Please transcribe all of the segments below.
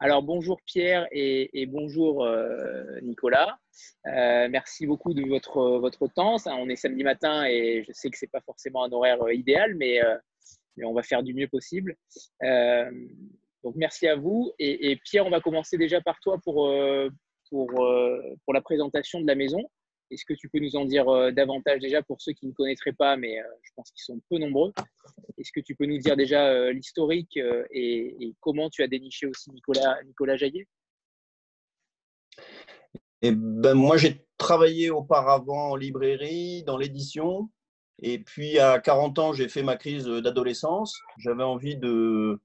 Alors bonjour Pierre et bonjour Nicolas. Merci beaucoup de votre temps. On est samedi matin et je sais que c'est pas forcément un horaire idéal, mais on va faire du mieux possible. Euh, donc merci à vous. Et Pierre, on va commencer déjà par toi pour la présentation de la maison. Est-ce que tu peux nous en dire davantage déjà pour ceux qui ne connaîtraient pas, mais je pense qu'ils sont peu nombreux. Est-ce que tu peux nous dire déjà l'historique et comment tu as déniché aussi Nicolas Jaillet? Et ben, moi, j'ai travaillé auparavant en librairie, dans l'édition. Et puis, à 40 ans, j'ai fait ma crise d'adolescence. J'avais envie de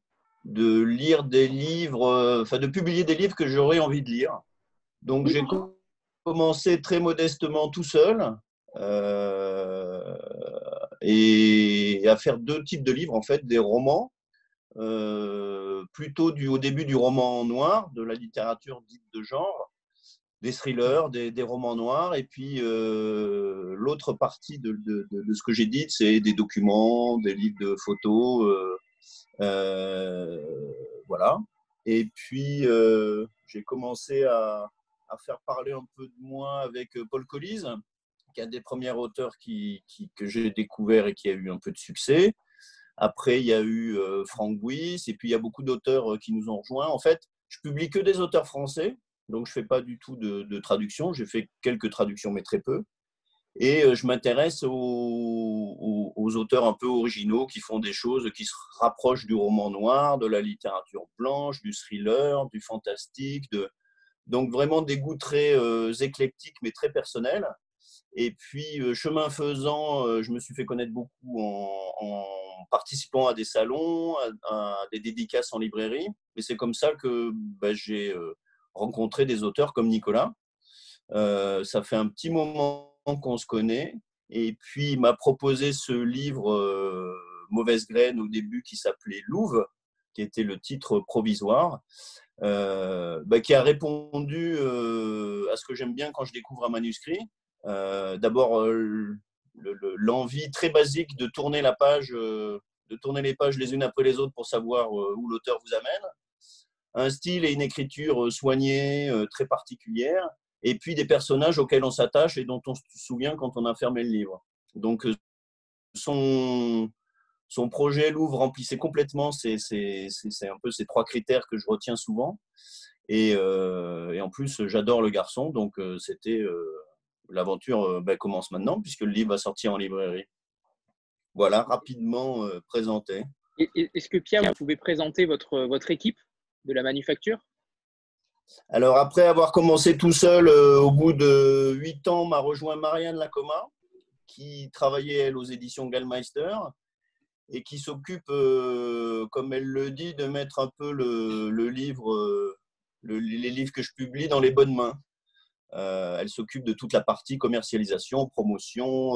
lire des livres, enfin, de publier des livres que j'aurais envie de lire. Donc, j'ai commencé très modestement tout seul et à faire deux types de livres, en fait, des romans. Plutôt au début du roman noir, de la littérature dite de genre, des thrillers, des romans noirs, et puis l'autre partie de ce que j'ai dit, c'est des documents, des livres de photos, voilà. Et puis j'ai commencé à faire parler un peu de moi avec Paul Colise, qui est un des premiers auteurs que j'ai découvert et qui a eu un peu de succès. Après, il y a eu Franck Bouis, et puis il y a beaucoup d'auteurs qui nous ont rejoints. En fait, je publie que des auteurs français, donc je ne fais pas du tout de traduction. J'ai fait quelques traductions, mais très peu. Et je m'intéresse aux auteurs un peu originaux qui font des choses qui se rapprochent du roman noir, de la littérature blanche, du thriller, du fantastique. Donc vraiment des goûts très éclectiques, mais très personnels. Et puis, chemin faisant, je me suis fait connaître beaucoup en participant à des salons, à des dédicaces en librairie. Et c'est comme ça que j'ai rencontré des auteurs comme Nicolas. Ça fait un petit moment qu'on se connaît. Et puis, il m'a proposé ce livre Mauvaise graine au début qui s'appelait Louve, qui était le titre provisoire, qui a répondu à ce que j'aime bien quand je découvre un manuscrit. D'abord, l'envie très basique de tourner la page, de tourner les pages les unes après les autres pour savoir où l'auteur vous amène. Un style et une écriture soignée, très particulière. Et puis des personnages auxquels on s'attache et dont on se souvient quand on a fermé le livre. Donc, son projet Louvre remplissait complètement c'est un peu ces trois critères que je retiens souvent. Et en plus, j'adore le garçon. Donc, l'aventure commence maintenant puisque le livre va sortir en librairie. Voilà, rapidement présenté. Est-ce que Pierre, vous pouvez présenter votre équipe de la manufacture? Alors, après avoir commencé tout seul, au bout de 8 ans, m'a rejoint Marianne Lacoma, qui travaillait, elle, aux éditions Gallmeister et qui s'occupe, comme elle le dit, de mettre un peu le livre, les livres que je publie dans les bonnes mains. Elle s'occupe de toute la partie commercialisation, promotion,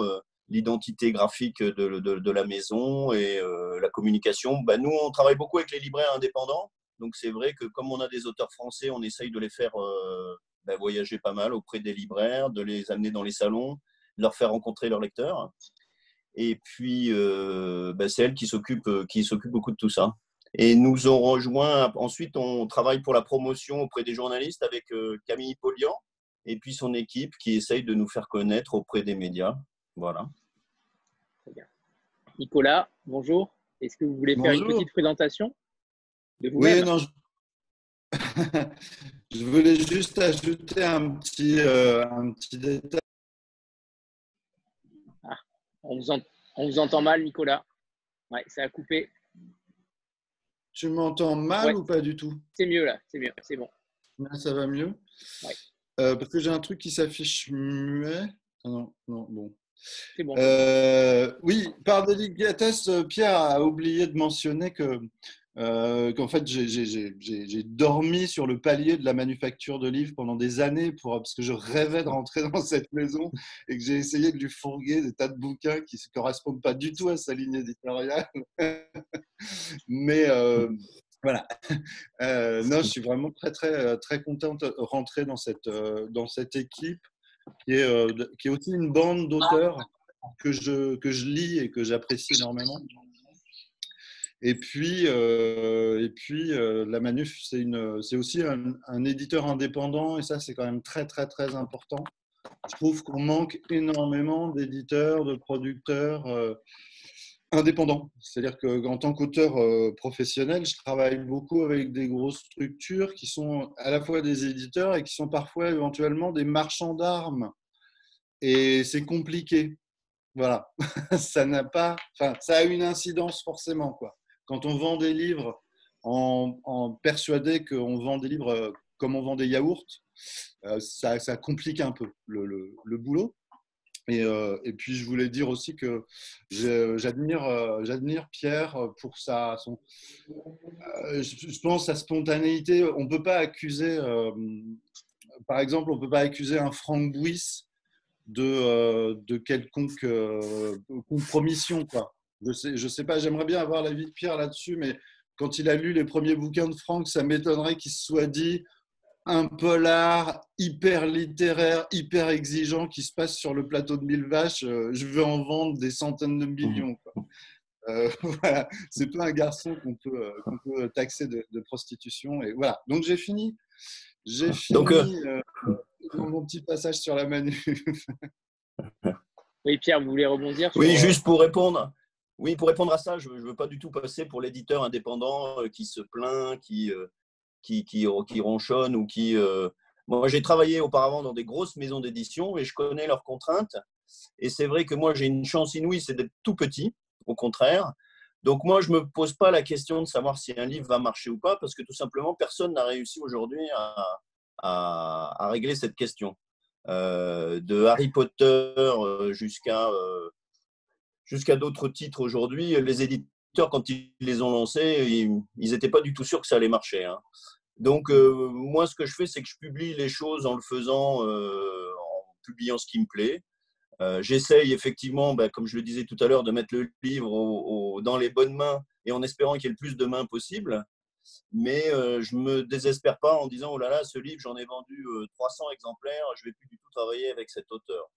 l'identité graphique de la maison et la communication. Nous, on travaille beaucoup avec les libraires indépendants. Donc, c'est vrai que comme on a des auteurs français, on essaye de les faire voyager pas mal auprès des libraires, de les amener dans les salons, de leur faire rencontrer leurs lecteurs. Et puis, c'est elle qui s'occupe beaucoup de tout ça. Et nous ont rejoint. Ensuite, on travaille pour la promotion auprès des journalistes avec Camille Polian et puis son équipe qui essaye de nous faire connaître auprès des médias. Voilà. Très bien. Nicolas, bonjour. Est-ce que vous voulez faire une petite présentation de vous-même? Oui, non, je voulais juste ajouter un petit détail. Ah, on vous entend mal, Nicolas. Ouais, ça a coupé. Tu m'entends mal ou pas du tout? C'est mieux là, c'est mieux, c'est bon. Là, ça va mieux? Ouais. Parce que j'ai un truc qui s'affiche muet. Ah non, bon. C'est bon. Oui, par délicatesse, Pierre a oublié de mentionner qu'en fait, j'ai dormi sur le palier de la manufacture de livres pendant des années parce que je rêvais de rentrer dans cette maison et que j'ai essayé de lui fourguer des tas de bouquins qui ne correspondent pas du tout à sa ligne éditoriale. Mais voilà. Non, je suis vraiment très content de rentrer dans cette équipe qui est aussi une bande d'auteurs que je lis et que j'apprécie énormément. La Manuf, c'est aussi un éditeur indépendant, et ça, c'est quand même très, très, très important. Je trouve qu'on manque énormément d'éditeurs, de producteurs indépendants. C'est-à-dire qu'en tant qu'auteur professionnel, je travaille beaucoup avec des grosses structures qui sont à la fois des éditeurs et qui sont parfois éventuellement des marchands d'armes. Et c'est compliqué. Voilà. Ça n'a pas, enfin, ça a une incidence forcément, quoi. Quand on vend des livres en persuadé qu'on vend des livres comme on vend des yaourts, ça complique un peu le boulot. Et puis, je voulais dire aussi que j'admire Pierre pour je pense, sa spontanéité. On peut pas accuser, par exemple, on peut pas accuser un Franck Bouis de quelconque compromission, quoi. Je sais pas, j'aimerais bien avoir l'avis de Pierre là-dessus, mais quand il a lu les premiers bouquins de Franck, ça m'étonnerait qu'il se soit dit un polar hyper littéraire, hyper exigeant qui se passe sur le plateau de Mille Vaches. Je veux en vendre des centaines de millions, quoi. Voilà, c'est pas un garçon qu'on peut taxer de prostitution. Et voilà. Donc j'ai fini. Donc, Mon petit passage sur la Manu. Oui, Pierre, vous voulez rebondir sur… oui, juste pour répondre. Oui, pour répondre à ça, je ne veux pas du tout passer pour l'éditeur indépendant qui se plaint, qui ronchonne ou qui. Moi, j'ai travaillé auparavant dans des grosses maisons d'édition et je connais leurs contraintes. Et c'est vrai que moi, j'ai une chance inouïe, c'est d'être tout petit, au contraire. Donc, moi, je ne me pose pas la question de savoir si un livre va marcher ou pas, parce que tout simplement, personne n'a réussi aujourd'hui à régler cette question. De Harry Potter jusqu'à d'autres titres aujourd'hui, les éditeurs, quand ils les ont lancés, ils n'étaient pas du tout sûrs que ça allait marcher, hein. Donc, moi, ce que je fais, c'est que je publie les choses en le faisant, en publiant ce qui me plaît. J'essaye effectivement, comme je le disais tout à l'heure, de mettre le livre dans les bonnes mains et en espérant qu'il y ait le plus de mains possible. Mais je ne me désespère pas en disant « Oh là là, ce livre, j'en ai vendu 300 exemplaires, je ne vais plus du tout travailler avec cet auteur ».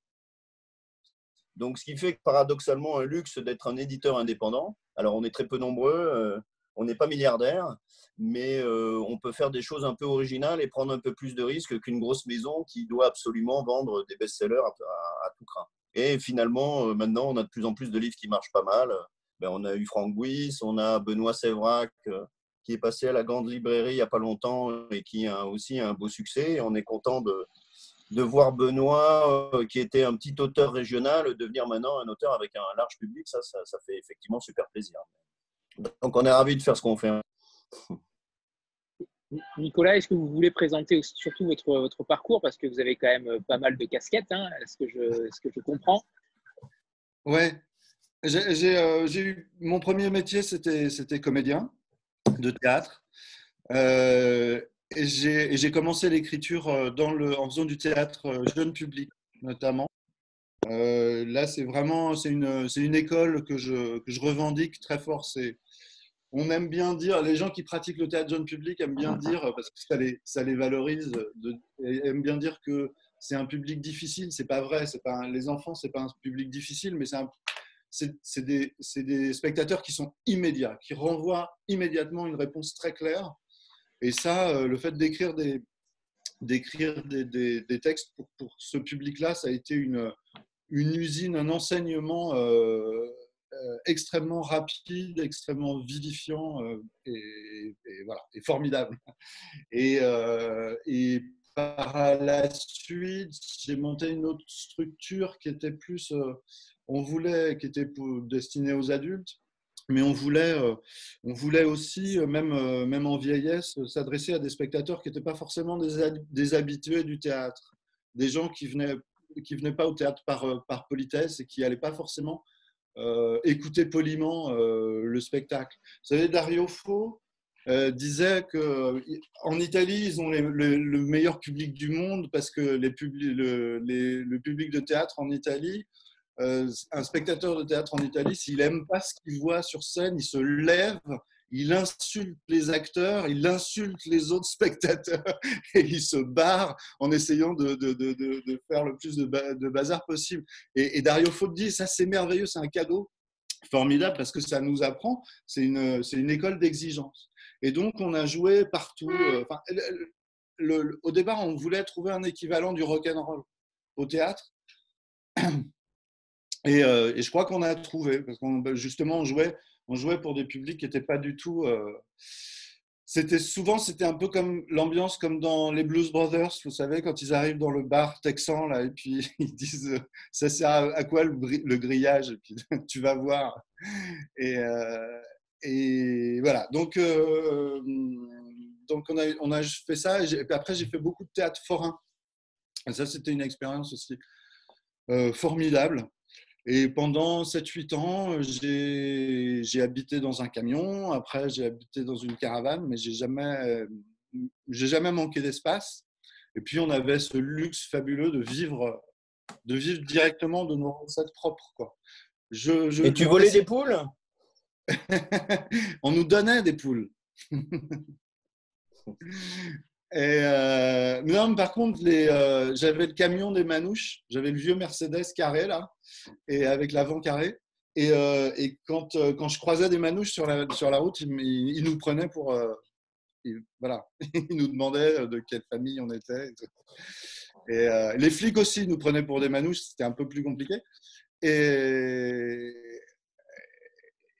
Donc, ce qui fait paradoxalement un luxe d'être un éditeur indépendant. Alors, on est très peu nombreux, on n'est pas milliardaire, mais on peut faire des choses un peu originales et prendre un peu plus de risques qu'une grosse maison qui doit absolument vendre des best-sellers à tout crin. Et finalement, maintenant, on a de plus en plus de livres qui marchent pas mal. On a eu Franck Bouis, on a Benoît Sévrac, qui est passé à la grande librairie il n'y a pas longtemps et qui a aussi un beau succès. Et on est content de voir Benoît, qui était un petit auteur régional, devenir maintenant un auteur avec un large public. Ça fait effectivement super plaisir. Donc, on est ravis de faire ce qu'on fait. Nicolas, est-ce que vous voulez présenter surtout votre parcours, parce que vous avez quand même pas mal de casquettes, hein, ce que je comprends. Ouais, mon premier métier, c'était comédien de théâtre. Et j'ai commencé l'écriture en faisant du théâtre jeune public, notamment. Là, c'est une école que je revendique très fort. On aime bien dire, les gens qui pratiquent le théâtre jeune public aiment bien dire, parce que ça les valorise, aiment bien dire que c'est un public difficile. C'est pas vrai. Les enfants, c'est pas un public difficile, mais c'est des spectateurs qui sont immédiats, qui renvoient immédiatement une réponse très claire. Et ça, le fait d'écrire des textes pour ce public-là, ça a été une usine, un enseignement extrêmement rapide, extrêmement vivifiant et voilà, et formidable. Et par la suite, j'ai monté une autre structure qui était plus, qui était destinée aux adultes, mais on voulait aussi, même en vieillesse, s'adresser à des spectateurs qui n'étaient pas forcément des habitués du théâtre, des gens qui venaient pas au théâtre par politesse et qui n'allaient pas forcément écouter poliment le spectacle. Vous savez, Dario Fo disait qu'en Italie, ils ont le meilleur public du monde parce que le public de théâtre en Italie, un spectateur de théâtre en Italie, s'il n'aime pas ce qu'il voit sur scène, il se lève, il insulte les acteurs, il insulte les autres spectateurs et il se barre en essayant de faire le plus de bazar possible. Et Dario Fo dit, ça c'est merveilleux, c'est un cadeau. formidable parce que ça nous apprend, c'est une école d'exigence. Et donc, on a joué partout. Au départ, on voulait trouver un équivalent du rock'n'roll au théâtre. Et je crois qu'on a trouvé, parce qu'on justement, on jouait pour des publics qui n'étaient pas du tout. C'était un peu comme l'ambiance comme dans les Blues Brothers, vous savez, quand ils arrivent dans le bar texan, là, et puis ils disent ça sert à quoi le grillage, et puis tu vas voir. Et, et voilà. Donc on a fait ça, et puis après, j'ai fait beaucoup de théâtre forain. Et ça, c'était une expérience aussi formidable. Et pendant 7-8 ans, j'ai habité dans un camion. Après, j'ai habité dans une caravane, mais j'ai jamais manqué d'espace. Et puis, on avait ce luxe fabuleux de vivre directement de nos recettes propres, quoi. Et tu volais des poules? On nous donnait des poules. Et non, par contre, j'avais le camion des manouches, j'avais le vieux Mercedes carré là, et avec l'avant carré. Et quand je croisais des manouches sur la route, ils nous prenaient pour. Voilà, ils nous demandaient de quelle famille on était. Et les flics aussi nous prenaient pour des manouches, c'était un peu plus compliqué.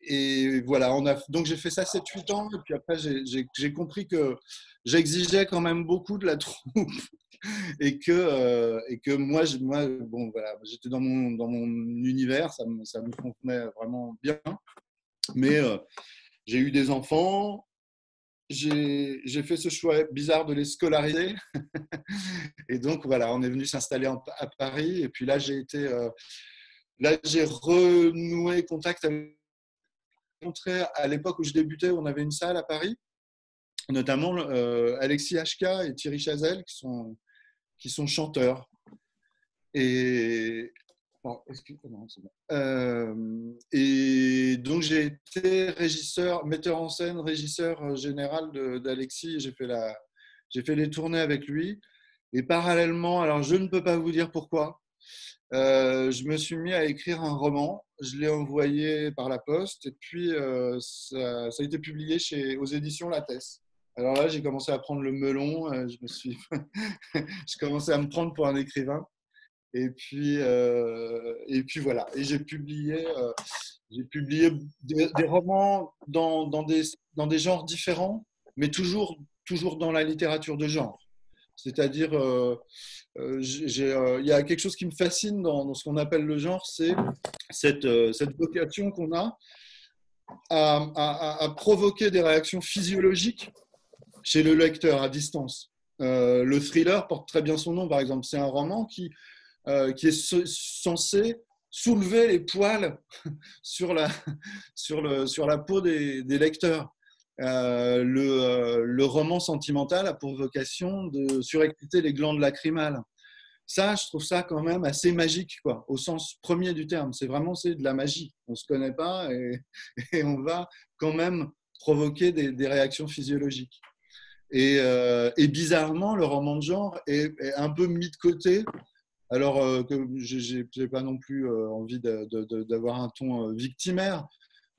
Et voilà, donc j'ai fait ça 7-8 ans, et puis après j'ai compris que j'exigeais quand même beaucoup de la troupe et que moi bon, voilà, j'étais dans mon univers, ça me convenait vraiment bien. Mais j'ai eu des enfants, j'ai fait ce choix bizarre de les scolariser. Et donc voilà, on est venu s'installer à Paris, et puis là j'ai renoué contact avec. À l'époque où je débutais, on avait une salle à Paris, notamment Alexis HK et Thierry Chazelle qui sont chanteurs. Et, et donc j'ai été metteur en scène, régisseur général d'Alexis. J'ai fait les tournées avec lui. Et parallèlement, alors je ne peux pas vous dire pourquoi, je me suis mis à écrire un roman. Je l'ai envoyé par la poste, et puis ça a été publié aux éditions Lattès. Alors là, j'ai commencé à prendre le melon. Je commençais à me prendre pour un écrivain. Et puis voilà. Et j'ai publié des romans dans des genres différents, mais toujours dans la littérature de genre. C'est-à-dire, il y a quelque chose qui me fascine dans ce qu'on appelle le genre, c'est cette vocation qu'on a à provoquer des réactions physiologiques chez le lecteur à distance. Le thriller porte très bien son nom, par exemple. C'est un roman qui est censé soulever les poils sur la peau des lecteurs. Le roman sentimental a pour vocation de surexciter les glandes lacrymales. Ça, je trouve ça quand même assez magique, quoi, au sens premier du terme. C'est de la magie. On ne se connaît pas, et on va quand même provoquer des réactions physiologiques. Et bizarrement, le roman de genre est un peu mis de côté. Alors que je n'ai pas non plus envie d'avoir un ton victimaire,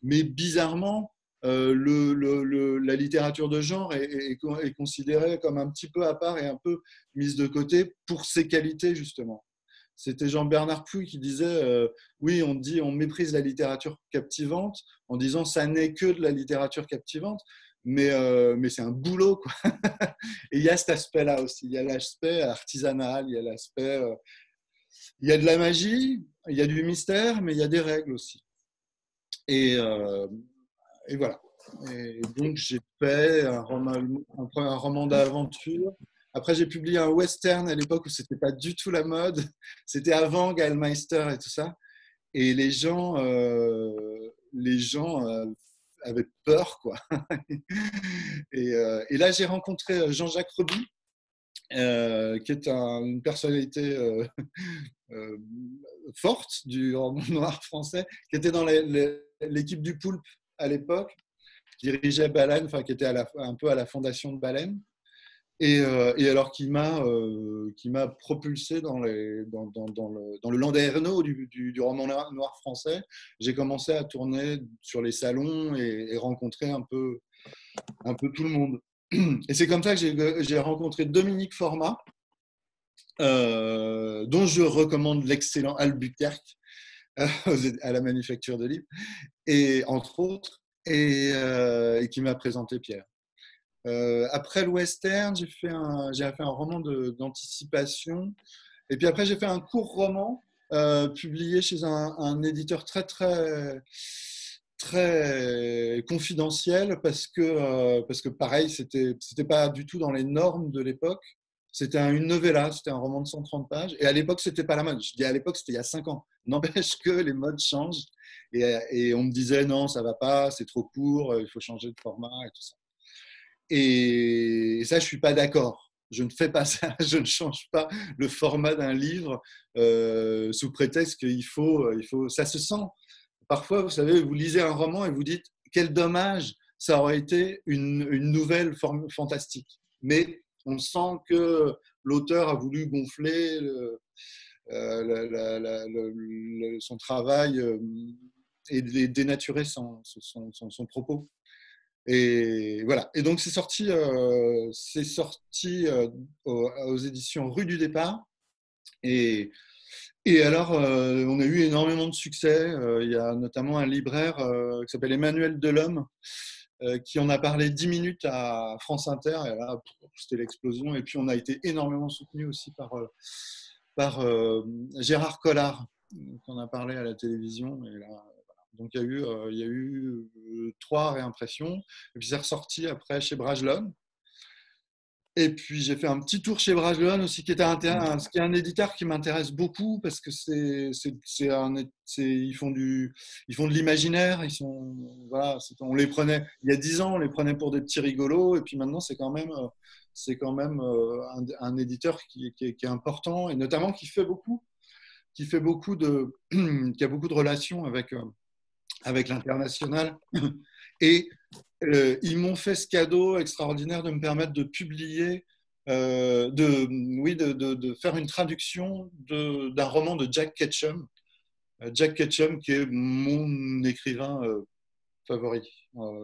mais bizarrement, la littérature de genre est considérée comme un petit peu à part et un peu mise de côté pour ses qualités, justement. C'était Jean-Bernard Pouille qui disait oui, on méprise la littérature captivante en disant ça n'est que de la littérature captivante, mais c'est un boulot, quoi. Et il y a cet aspect-là aussi. Il y a l'aspect artisanal, il y a l'aspect. Il y a de la magie, il y a du mystère, mais il y a des règles aussi. Et voilà. Et donc, j'ai fait un roman d'aventure. Après, j'ai publié un western à l'époque où ce n'était pas du tout la mode. C'était avant Gallmeister et tout ça. Et les gens avaient peur, quoi. Et là, j'ai rencontré Jean-Jacques Reby, qui est une personnalité forte du roman noir français, qui était dans l'équipe du Poulpe à l'époque, qui dirigeait Baleine, enfin qui était un peu à la fondation de Baleine. Et alors qui m'a propulsé dans le landerneau du roman noir français. J'ai commencé à tourner sur les salons et rencontrer un peu tout le monde. Et c'est comme ça que j'ai rencontré Dominique Format, dont je recommande l'excellent Albuquerque à la Manufacture de Livres, et entre autres, et qui m'a présenté Pierre. Après le western, j'ai fait un roman d'anticipation. Et puis après, j'ai fait un court roman publié chez un éditeur très, très, très confidentiel parce que pareil, c'était pas du tout dans les normes de l'époque. C'était une novella, c'était un roman de 130 pages. Et à l'époque, c'était pas la mode. Je dis à l'époque, c'était il y a 5 ans. N'empêche que les modes changent. Et on me disait non, ça va pas, c'est trop court, il faut changer de format et tout ça. Et ça, je ne suis pas d'accord. Je ne fais pas ça. Je ne change pas le format d'un livre sous prétexte qu'il faut. Ça se sent. Parfois, vous savez, vous lisez un roman et vous dites quel dommage, ça aurait été une nouvelle fantastique. Mais on sent que l'auteur a voulu gonfler son travail et dénaturer son propos. Et voilà. Et donc c'est sorti aux éditions Rue du Départ. Et alors, on a eu énormément de succès. Il y a notamment un libraire qui s'appelle Emmanuel Delhomme qui en a parlé 10 minutes à France Inter. Et là, c'était l'explosion. Et puis on a été énormément soutenu aussi par Gérard Collard, qu'on a parlé à la télévision. Et là, donc il y a eu 3 réimpressions. Et puis c'est ressorti après chez Brajlon. Et puis j'ai fait un petit tour chez Brajlon aussi, qui est un éditeur qui m'intéresse beaucoup parce que ils font de l'imaginaire. Voilà, on les prenait il y a 10 ans, on les prenait pour des petits rigolos. Et puis maintenant, c'est quand même un éditeur qui est important et notamment qui a beaucoup de relations avec l'international. Et ils m'ont fait ce cadeau extraordinaire de me permettre de publier, de faire une traduction d'un roman de Jack Ketchum. Jack Ketchum, qui est mon écrivain favori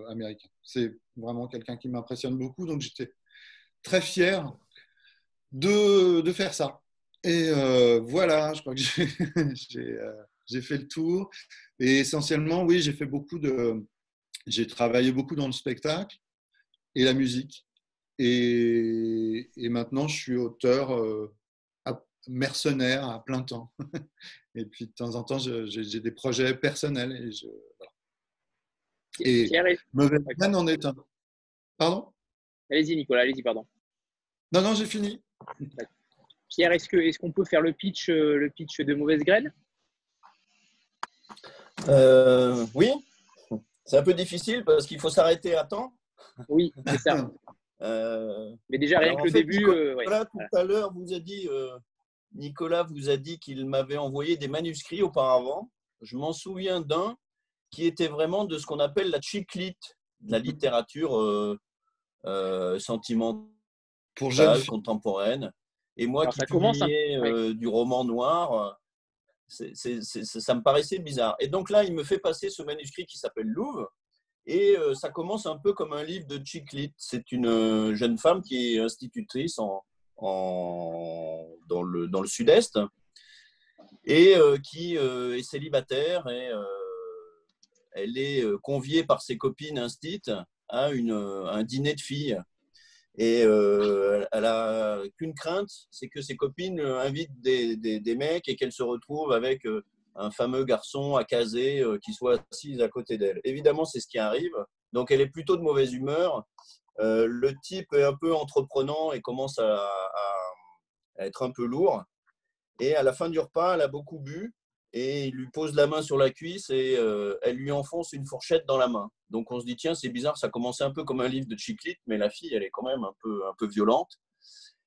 américain. C'est vraiment quelqu'un qui m'impressionne beaucoup, donc j'étais très fier de faire ça. Et voilà, je crois que j'ai fait le tour. Et essentiellement, oui, j'ai travaillé beaucoup dans le spectacle et la musique. Et maintenant, je suis auteur mercenaire à plein temps. Et puis, de temps en temps, j'ai des projets personnels. Voilà. Et Mauvaise Graine en est un. Pardon ? Allez-y, Nicolas, allez-y, pardon. Non, j'ai fini. Pierre, est-ce qu'on peut faire le pitch de Mauvaise Graine ? Oui, c'est un peu difficile parce qu'il faut s'arrêter à temps. Oui, c'est ça. Mais déjà, rien que le début. Tout à l'heure, Nicolas vous a dit qu'il m'avait envoyé des manuscrits auparavant. Je m'en souviens d'un qui était vraiment de ce qu'on appelle la chick lit, de la littérature sentimentale, pour jeunes contemporaine. Et moi qui publiais du roman noir, ça me paraissait bizarre. Et donc là, il me fait passer ce manuscrit qui s'appelle Louvre. Et ça commence un peu comme un livre de chick lit. C'est une jeune femme qui est institutrice dans le sud-est et qui est célibataire. Et elle est conviée par ses copines instites à un dîner de filles. Et elle a qu'une crainte, c'est que ses copines invitent des mecs et qu'elle se retrouve avec un fameux garçon à caser qui soit assis à côté d'elle. Évidemment, c'est ce qui arrive. Donc, elle est plutôt de mauvaise humeur. Le type est un peu entreprenant et commence à être un peu lourd. Et à la fin du repas, elle a beaucoup bu et il lui pose la main sur la cuisse et elle lui enfonce une fourchette dans la main. Donc, on se dit, tiens, c'est bizarre, ça commençait un peu comme un livre de chick lit, mais la fille, elle est quand même un peu violente.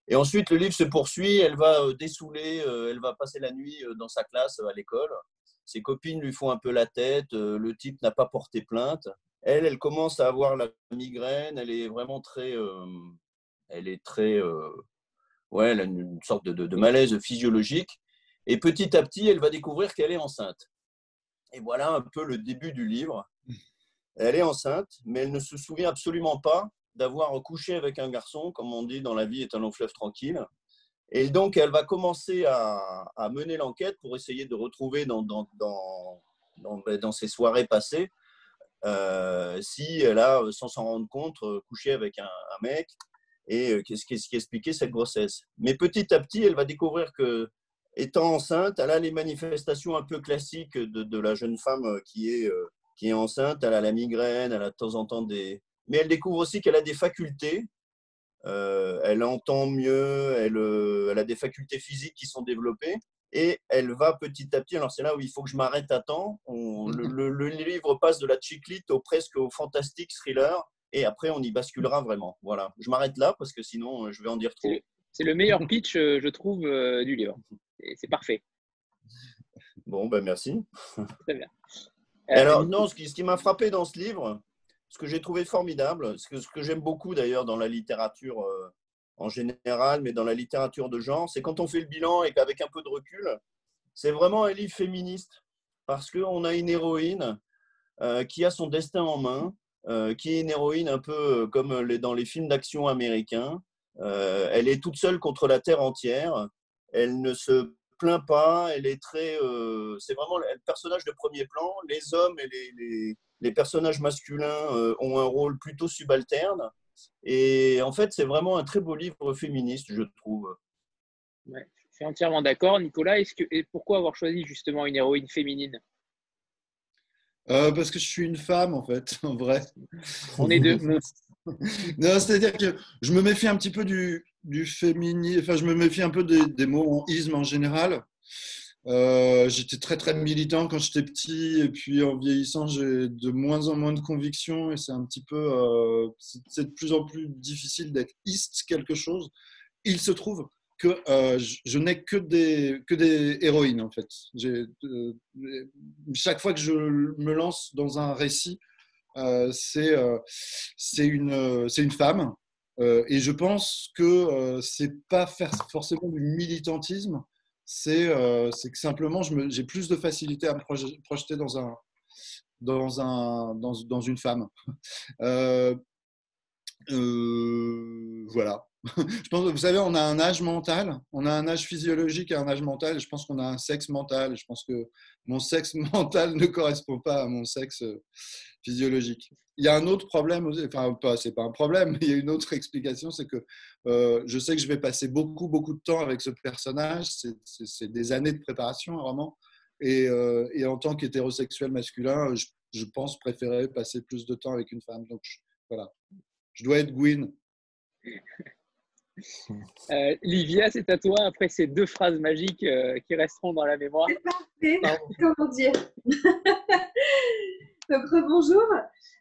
Et ensuite, le livre se poursuit, elle va dessouler, elle va passer la nuit dans sa classe à l'école. Ses copines lui font un peu la tête, le type n'a pas porté plainte. Elle commence à avoir la migraine, elle est vraiment Elle est très, ouais, elle a une sorte de malaise physiologique. Et petit à petit, elle va découvrir qu'elle est enceinte. Et voilà un peu le début du livre. Elle est enceinte, mais elle ne se souvient absolument pas d'avoir couché avec un garçon, comme on dit dans la vie est un long fleuve tranquille. Et donc, elle va commencer à mener l'enquête pour essayer de retrouver dans ses soirées passées si elle a, sans s'en rendre compte, couché avec un mec et qu'est-ce qui expliquait cette grossesse. Mais petit à petit, elle va découvrir que, étant enceinte, elle a les manifestations un peu classiques de la jeune femme qui est enceinte. Elle a la migraine, elle a de temps en temps des… Mais elle découvre aussi qu'elle a des facultés. Elle entend mieux, elle a des facultés physiques qui sont développées. Et elle va petit à petit, alors c'est là où il faut que je m'arrête à temps, le livre passe de la chick-lit presque au fantastique thriller, et après on y basculera vraiment. Voilà, je m'arrête là parce que sinon je vais en dire trop. C'est le meilleur pitch, je trouve, du livre. C'est parfait. Bon, ben merci. Très bien. Alors, non, ce qui m'a frappé dans ce livre, ce que j'ai trouvé formidable, ce que j'aime beaucoup d'ailleurs dans la littérature en général, mais dans la littérature de genre, c'est quand on fait le bilan et qu'avec un peu de recul, c'est vraiment un livre féministe. Parce qu'on a une héroïne qui a son destin en main, qui est une héroïne un peu comme dans les films d'action américains. Elle est toute seule contre la terre entière. Elle ne se plaint pas. Elle est très. C'est vraiment le personnage de premier plan. Les hommes et les personnages masculins ont un rôle plutôt subalterne. Et en fait, c'est vraiment un très beau livre féministe, je trouve. Ouais, je suis entièrement d'accord. Nicolas, et pourquoi avoir choisi justement une héroïne féminine? Parce que je suis une femme, en fait, en vrai. On est deux. Non, c'est-à-dire que je me méfie un petit peu du féminisme, enfin, je me méfie un peu des mots en isme en général. J'étais très, très militant quand j'étais petit, et puis en vieillissant, j'ai de moins en moins de convictions, et c'est un petit peu, c'est de plus en plus difficile d'être iste quelque chose. Il se trouve que je n'ai que des héroïnes, en fait. Chaque fois que je me lance dans un récit, c'est une femme. Et je pense que c'est pas forcément du militantisme, c'est que simplement j'ai plus de facilité à me projeter dans une femme. Euh, voilà. Je pense, vous savez, on a un âge mental, on a un âge physiologique et un âge mental, et je pense qu'on a un sexe mental. Je pense que mon sexe mental ne correspond pas à mon sexe physiologique. Il y a un autre problème, enfin, c'est pas un problème, mais il y a une autre explication, c'est que je sais que je vais passer beaucoup, beaucoup de temps avec ce personnage. C'est des années de préparation, vraiment. Et en tant qu'hétérosexuel masculin, je pense préférer passer plus de temps avec une femme. Donc, voilà. Je dois être Gwyn. Livia, c'est à toi, après ces deux phrases magiques qui resteront dans la mémoire. C'est parfait, comment dire. Donc, rebonjour.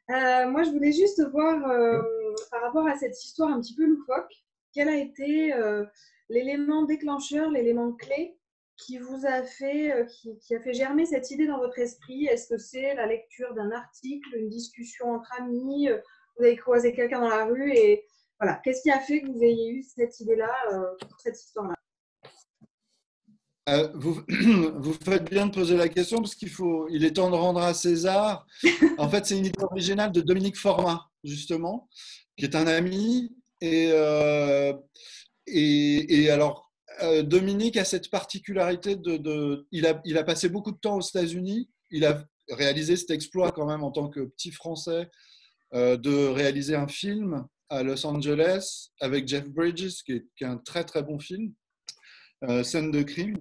Moi, je voulais juste voir, par rapport à cette histoire un petit peu loufoque, quel a été l'élément déclencheur, l'élément clé qui vous a fait, qui a fait germer cette idée dans votre esprit? Est-ce que c'est la lecture d'un article, une discussion entre amis, vous avez croisé quelqu'un dans la rue et voilà, qu'est-ce qui a fait que vous ayez eu cette idée-là pour cette histoire-là? Vous faites bien de poser la question parce il est temps de rendre à César. En fait, c'est une idée originale de Dominique Format, justement, qui est un ami. Et alors, Dominique a cette particularité il a passé beaucoup de temps aux États-Unis. Il a réalisé cet exploit quand même en tant que petit Français de réaliser un film à Los Angeles avec Jeff Bridges, qui est un très très bon film, scène de crime,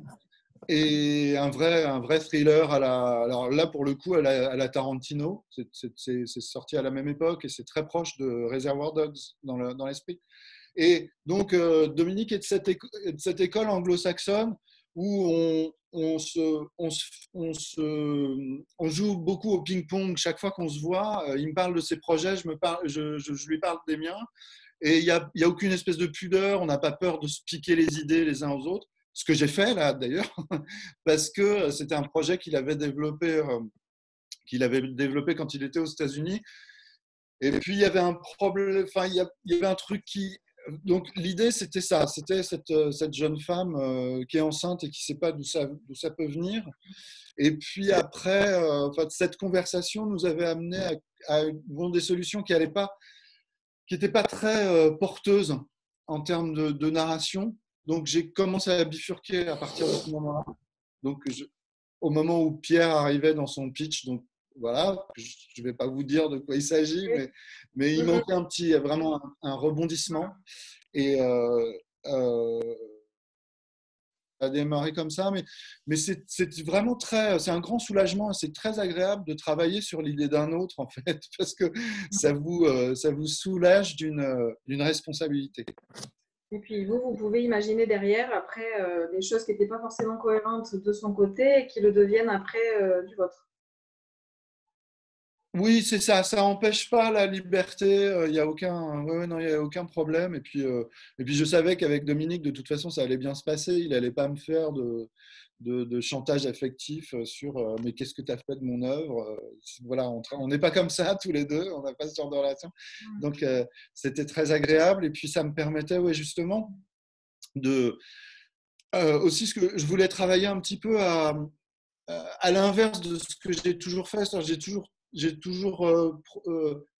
et un vrai thriller alors là pour le coup à la Tarantino. C'est sorti à la même époque et c'est très proche de Reservoir Dogs dans l'esprit. Et donc Dominique est de cette école anglo-saxonne où on joue beaucoup au ping-pong chaque fois qu'on se voit. Il me parle de ses projets, je lui parle des miens. Et il n'y a aucune espèce de pudeur, on n'a pas peur de se piquer les idées les uns aux autres. Ce que j'ai fait là d'ailleurs, parce que c'était un projet qu'il avait développé quand il était aux États-Unis. Et puis il y avait un problème, enfin il y avait un truc donc l'idée, c'était ça. C'était cette jeune femme qui est enceinte et qui ne sait pas d'où ça peut venir. Et puis après, cette conversation nous avait amené à des solutions qui n'étaient pas très porteuses en termes de narration. Donc j'ai commencé à bifurquer à partir de ce moment-là. Donc au moment où Pierre arrivait dans son pitch, donc voilà, je ne vais pas vous dire de quoi il s'agit, mais il manquait vraiment un rebondissement. Et a démarré comme ça, mais c'est vraiment c'est un grand soulagement, c'est très agréable de travailler sur l'idée d'un autre en fait, parce que ça vous soulage d'une responsabilité. Et puis vous pouvez imaginer derrière après des choses qui n'étaient pas forcément cohérentes de son côté et qui le deviennent après du vôtre. Oui, c'est ça. Ça n'empêche pas la liberté. Il n'y a non, il y a aucun problème. Et puis je savais qu'avec Dominique, de toute façon, ça allait bien se passer. Il n'allait pas me faire de chantage affectif sur mais qu'est-ce que tu as fait de mon œuvre? Voilà, on n'est pas comme ça tous les deux. On n'a pas ce genre de relation. Donc, c'était très agréable. Et puis, ça me permettait, ouais, justement, aussi ce que je voulais travailler un petit peu à l'inverse de ce que j'ai toujours fait. J'ai toujours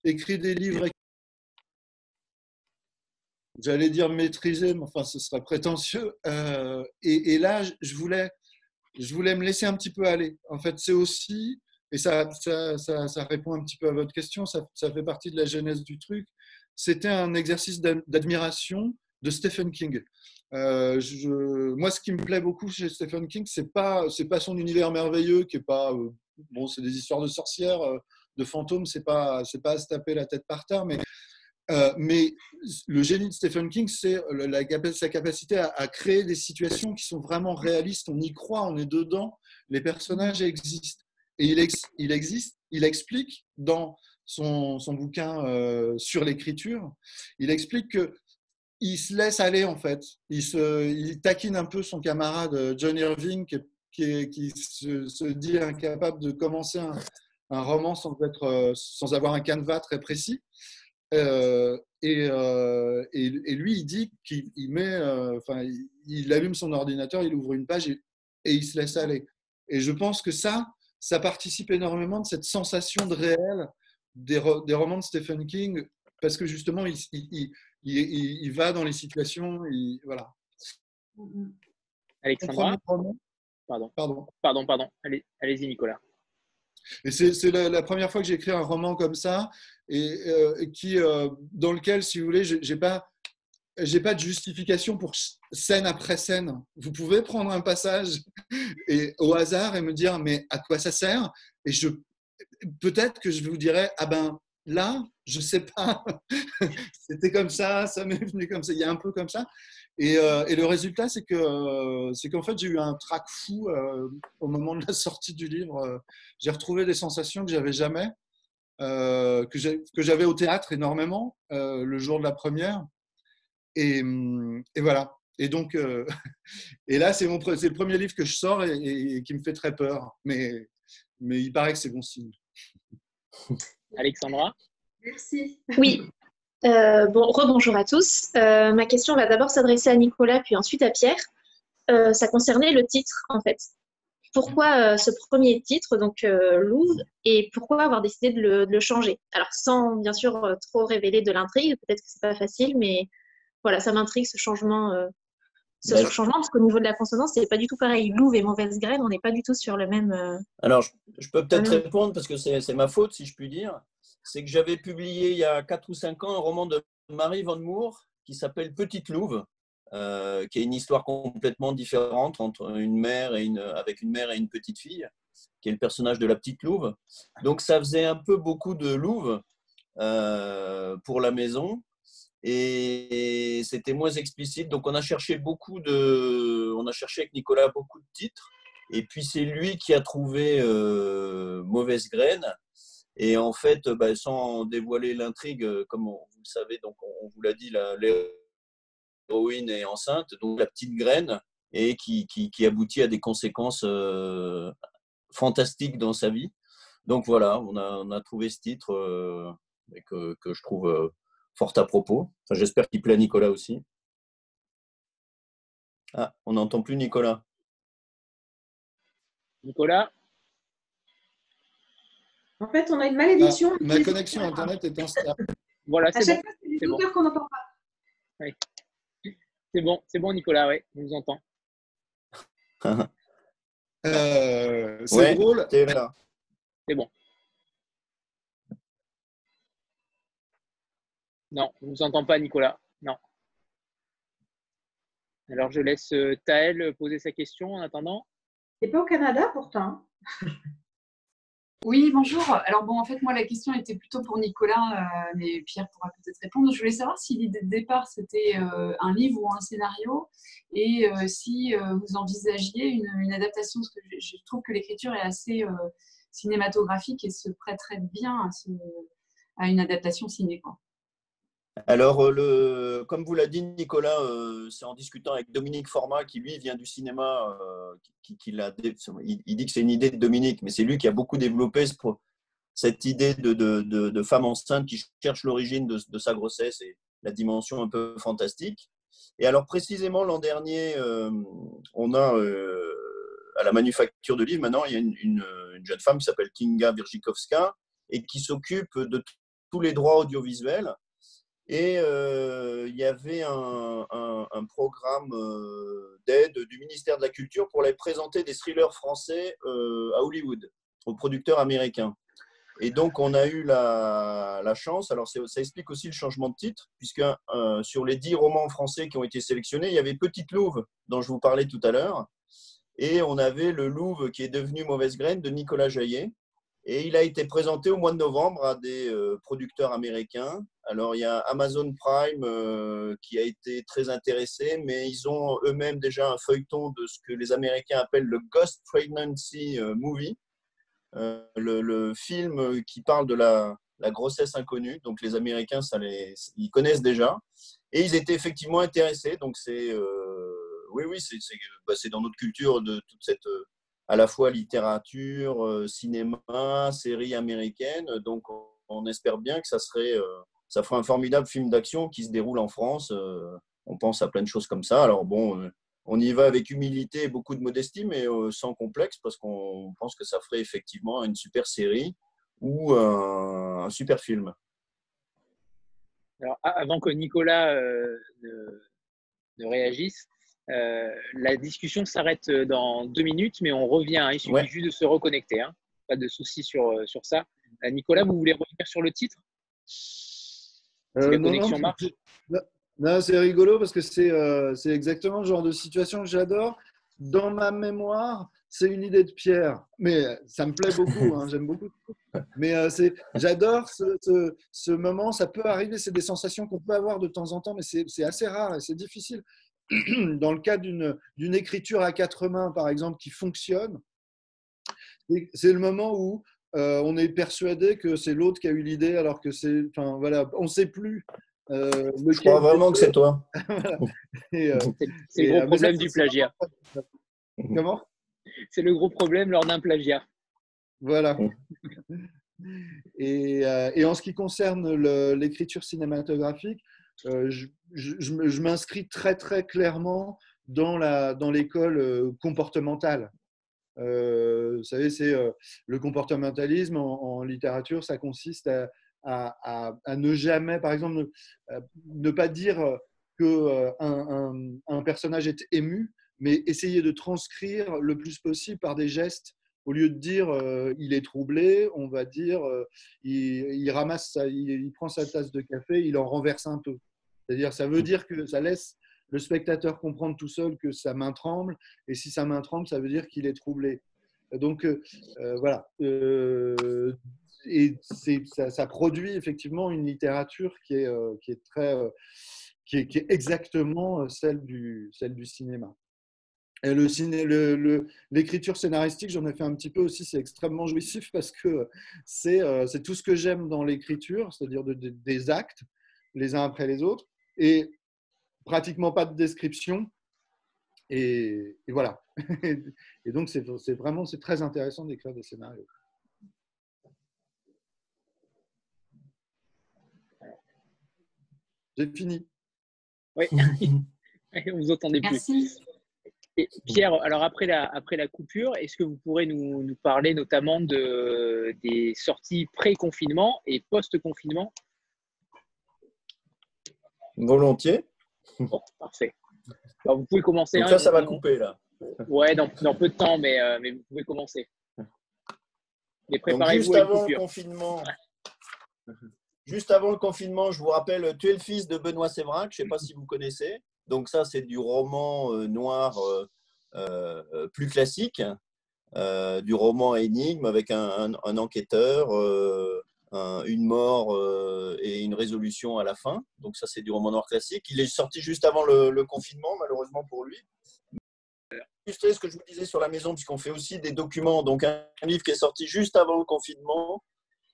écrit des livres, j'allais dire maîtrisés, mais enfin ce serait prétentieux. Et là, je voulais me laisser un petit peu aller. En fait, c'est aussi, et ça répond un petit peu à votre question, ça fait partie de la genèse du truc. C'était un exercice d'admiration de Stephen King. Moi, ce qui me plaît beaucoup chez Stephen King, c'est pas son univers merveilleux, qui est pas bon, c'est des histoires de sorcières, de fantômes, c'est pas à se taper la tête par terre, mais le génie de Stephen King, c'est sa capacité à créer des situations qui sont vraiment réalistes. On y croit, on est dedans, les personnages existent. Et il explique dans son bouquin sur l'écriture, il explique que il se laisse aller en fait. Il taquine un peu son camarade John Irving qui se dit incapable de commencer un roman sans avoir un canevas très précis. Et lui, il dit qu'il il allume son ordinateur, il ouvre une page et il se laisse aller. Et je pense que ça participe énormément de cette sensation de réel des romans de Stephen King, parce que justement, il va dans les situations, voilà. Alexandra, pardon. Allez-y, Nicolas. Et c'est la première fois que j'ai écrit un roman comme ça, et dans lequel, si vous voulez, j'ai pas de justification pour scène après scène. Vous pouvez prendre un passage au hasard et me dire mais à quoi ça sert, et peut-être que je vous dirais ah ben là je sais pas, c'était comme ça m'est venu comme ça, il y a un peu comme ça. Et le résultat, c'est qu'en fait, j'ai eu un trac fou au moment de la sortie du livre. J'ai retrouvé des sensations que j'avais jamais, que j'avais au théâtre énormément le jour de la première. Et voilà. Et donc, et là, c'est le premier livre que je sors et qui me fait très peur. Mais il paraît que c'est bon signe. Alexandra? Merci. Oui. Rebonjour à tous. Ma question va d'abord s'adresser à Nicolas, puis ensuite à Pierre. Ça concernait le titre, en fait. Pourquoi ce premier titre, donc Louve, et pourquoi avoir décidé de le changer? Alors, sans bien sûr trop révéler de l'intrigue, peut-être que c'est pas facile, mais voilà, ça m'intrigue ce changement. Changement, parce qu'au niveau de la consonance, c'est pas du tout pareil. Louve et mauvaise graine, on n'est pas du tout sur le même. Alors, je peux peut-être répondre parce que c'est ma faute, si je puis dire. C'est que j'avais publié il y a 4 ou 5 ans un roman de Marie Van Moor qui s'appelle Petite Louve, qui est une histoire complètement différente entre une mère avec une mère et une petite fille, qui est le personnage de la petite louve. Donc, ça faisait un peu beaucoup de louve pour la maison. Et c'était moins explicite. Donc, on a cherché avec Nicolas beaucoup de titres. Et puis, c'est lui qui a trouvé Mauvaise Graine. Et en fait, sans dévoiler l'intrigue, comme vous le savez, donc on vous l'a dit, l'héroïne est enceinte, donc la petite graine, et qui aboutit à des conséquences fantastiques dans sa vie. Donc voilà, on a trouvé ce titre que je trouve fort à propos. Enfin, j'espère qu'il plaît à Nicolas aussi. Ah, on n'entend plus Nicolas. Nicolas? En fait, on a une malédiction. Ma connexion Internet est instable. Voilà, À c'est chaque bon. fois, c'est les C'est bon. auteurs qu'on n'entend pas. Oui. C'est bon, Nicolas, oui, on vous entend. C'est Ouais, drôle. t'es là. C'est bon. Non, on ne vous entend pas, Nicolas. Non. Alors, je laisse Taël poser sa question en attendant. C'est pas au Canada pourtant. Oui, bonjour. Alors bon, en fait, moi, la question était plutôt pour Nicolas, mais Pierre pourra peut-être répondre. Je voulais savoir si l'idée de départ, c'était un livre ou un scénario, et si vous envisagiez une adaptation, parce que je trouve que l'écriture est assez cinématographique et se prêterait bien à une adaptation ciné, quoi. Alors, comme vous l'a dit Nicolas, c'est en discutant avec Dominique Format, qui lui vient du cinéma, il dit que c'est une idée de Dominique, mais c'est lui qui a beaucoup développé cette idée de femme enceinte qui cherche l'origine de sa grossesse et la dimension un peu fantastique. Et alors, précisément, l'an dernier, on a à la Manufacture de Livres, maintenant, il y a une jeune femme qui s'appelle Kinga Virgikovska et qui s'occupe de tous les droits audiovisuels. Et il y avait un programme d'aide du ministère de la Culture pour aller présenter des thrillers français à Hollywood, aux producteurs américains. Et donc, on a eu la chance, alors ça explique aussi le changement de titre, puisque sur les 10 romans français qui ont été sélectionnés, il y avait Petite Louve, dont je vous parlais tout à l'heure, et on avait Le Louve qui est devenu Mauvaise Graine de Nicolas Jaillet. Et il a été présenté au mois de novembre à des producteurs américains. Alors, il y a Amazon Prime qui a été très intéressé, mais ils ont eux-mêmes déjà un feuilleton de ce que les Américains appellent le Ghost Pregnancy Movie, le film qui parle de la grossesse inconnue. Donc, les Américains, ils connaissent déjà. Et ils étaient effectivement intéressés. Donc, oui, c'est dans notre culture de toute cette à la fois littérature, cinéma, série américaine. Donc, on espère bien que ça fera un formidable film d'action qui se déroule en France. On pense à plein de choses comme ça. Alors bon, on y va avec humilité et beaucoup de modestie, mais sans complexe, parce qu'on pense que ça ferait effectivement une super série ou un super film. Alors, avant que Nicolas ne réagisse, la discussion s'arrête dans 2 minutes, mais on revient. Il suffit juste de se reconnecter. Pas de souci sur ça. Nicolas, vous voulez revenir sur le titre? Si la connexion marche. Non, c'est rigolo parce que c'est exactement le genre de situation que j'adore. Dans ma mémoire, c'est une idée de Pierre, mais ça me plaît beaucoup, j'aime beaucoup. Mais j'adore ce moment, ça peut arriver, c'est des sensations qu'on peut avoir de temps en temps, mais c'est assez rare et c'est difficile. Dans le cas d'une écriture à 4 mains, par exemple, qui fonctionne, c'est le moment où on est persuadé que c'est l'autre qui a eu l'idée, alors que on ne sait plus. Je crois vraiment que c'est toi. C'est le gros problème du plagiat. Comment? C'est le gros problème lors d'un plagiat. Voilà. Et en ce qui concerne l'écriture cinématographique, je m'inscris très très clairement dans l'école comportementale. Vous savez, le comportementalisme en littérature, ça consiste à ne jamais, par exemple, ne pas dire qu'un personnage est ému, mais essayer de transcrire le plus possible par des gestes. Au lieu de dire il est troublé, on va dire il prend sa tasse de café, il en renverse un peu. C'est-à-dire, ça veut dire que ça laisse le spectateur comprendre tout seul que sa main tremble, et si sa main tremble, ça veut dire qu'il est troublé. Donc voilà. Et ça produit effectivement une littérature qui est exactement celle du cinéma. Et l'écriture scénaristique, j'en ai fait un petit peu aussi, c'est extrêmement jouissif parce que c'est tout ce que j'aime dans l'écriture, c'est-à-dire des actes, les uns après les autres, et pratiquement pas de description. Et voilà. Et donc, c'est très intéressant d'écrire des scénarios. J'ai fini. Oui, on vous entendait plus. Merci. Et Pierre, alors après la coupure, est-ce que vous pourrez nous parler notamment des sorties pré-confinement et post-confinement? Volontiers. Bon, parfait. Alors, vous pouvez commencer. Donc ça va couper là. Ouais, dans peu de temps, mais vous pouvez commencer. Mais Donc préparez-vous juste à une avant le coupure. confinement. Juste avant le confinement, je vous rappelle, Tu es le fils de Benoît Séverac, je ne sais pas si vous connaissez. Donc ça, c'est du roman noir plus classique, du roman énigme avec un enquêteur, une mort et une résolution à la fin. Donc ça, c'est du roman noir classique. Il est sorti juste avant le confinement, malheureusement pour lui. Illustrer ce que je vous disais sur la maison, puisqu'on fait aussi des documents. Donc un livre qui est sorti juste avant le confinement,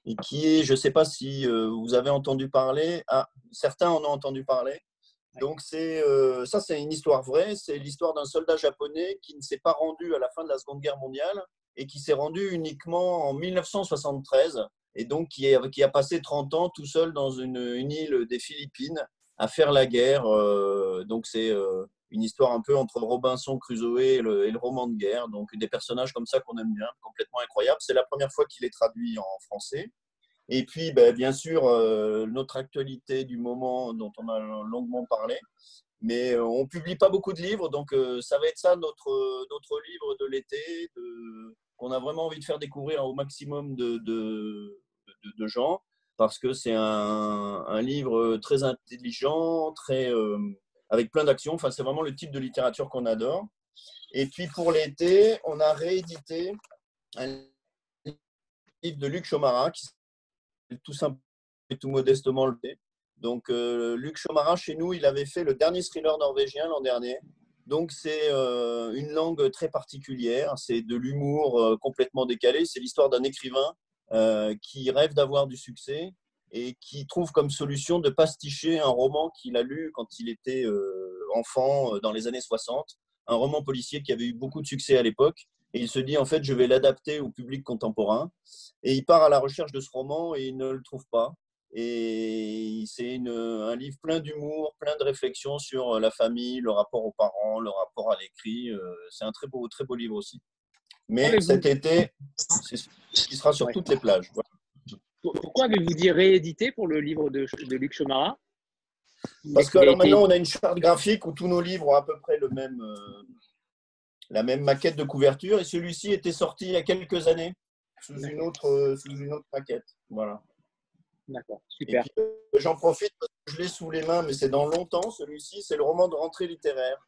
et qui est, je ne sais pas si vous avez entendu parler, certains en ont entendu parler. Donc ça, c'est une histoire vraie, c'est l'histoire d'un soldat japonais qui ne s'est pas rendu à la fin de la Seconde Guerre mondiale et qui s'est rendu uniquement en 1973 et donc qui a passé 30 ans tout seul dans une île des Philippines à faire la guerre. Donc c'est une histoire un peu entre Robinson Crusoe et le roman de guerre, donc des personnages comme ça qu'on aime bien, complètement incroyables. C'est la première fois qu'il est traduit en français. Et puis, bien sûr, notre actualité du moment dont on a longuement parlé. Mais on ne publie pas beaucoup de livres, donc ça va être ça notre livre de l'été, qu'on a vraiment envie de faire découvrir au maximum de gens, parce que c'est un livre très intelligent, avec plein d'actions. Enfin, c'est vraiment le type de littérature qu'on adore. Et puis pour l'été, on a réédité un livre de Luc Chomara qui tout simplement et tout modestement le fait. Donc, Luc Chomara, chez nous, il avait fait le dernier thriller norvégien l'an dernier. Donc, c'est une langue très particulière. C'est de l'humour complètement décalé. C'est l'histoire d'un écrivain qui rêve d'avoir du succès et qui trouve comme solution de pasticher un roman qu'il a lu quand il était enfant dans les années 60. Un roman policier qui avait eu beaucoup de succès à l'époque. Et il se dit, en fait, je vais l'adapter au public contemporain. Et il part à la recherche de ce roman et il ne le trouve pas. Et c'est un livre plein d'humour, plein de réflexions sur la famille, le rapport aux parents, le rapport à l'écrit. C'est un très beau livre aussi. Mais cet été, c'est ce qui sera sur toutes les plages. Voilà. Pourquoi avez-vous dit rééditer pour le livre de Luc Chomara? Parce que maintenant, on a une charte graphique où tous nos livres ont à peu près la même maquette de couverture. Et celui-ci était sorti il y a quelques années sous une autre maquette. Voilà. D'accord, super. Et puis, j'en profite parce que je l'ai sous les mains, mais c'est dans longtemps. Celui-ci, c'est le roman de rentrée littéraire.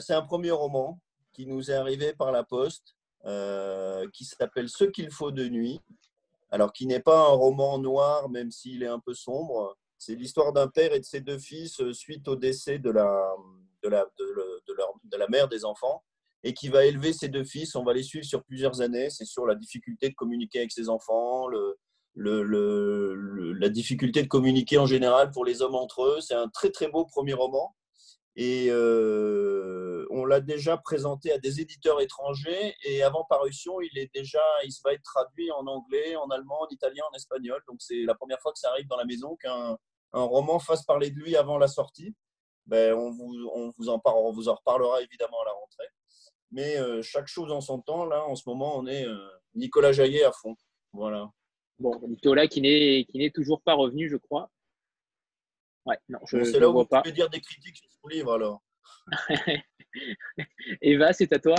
C'est un premier roman qui nous est arrivé par la poste, qui s'appelle Ce qu'il faut de nuit. Alors, qui n'est pas un roman noir, même s'il est un peu sombre. C'est l'histoire d'un père et de ses deux fils suite au décès de la mère des enfants, et qui va élever ses deux fils. On va les suivre sur plusieurs années. C'est sur la difficulté de communiquer avec ses enfants, la difficulté de communiquer en général pour les hommes entre eux. C'est un très très beau premier roman et on l'a déjà présenté à des éditeurs étrangers et avant parution, il va être traduit en anglais, en allemand, en italien, en espagnol. Donc c'est la première fois que ça arrive dans la maison qu'un roman fasse parler de lui avant la sortie. On vous en reparlera évidemment à la rentrée. Mais chaque chose en son temps. Là, en ce moment, on est Nicolas Jaillet à fond. Voilà. Bon, Nicolas qui n'est toujours pas revenu, je crois. Ouais, non, c'est là où vous pouvez dire des critiques sur son livre, alors. Eva, c'est à toi.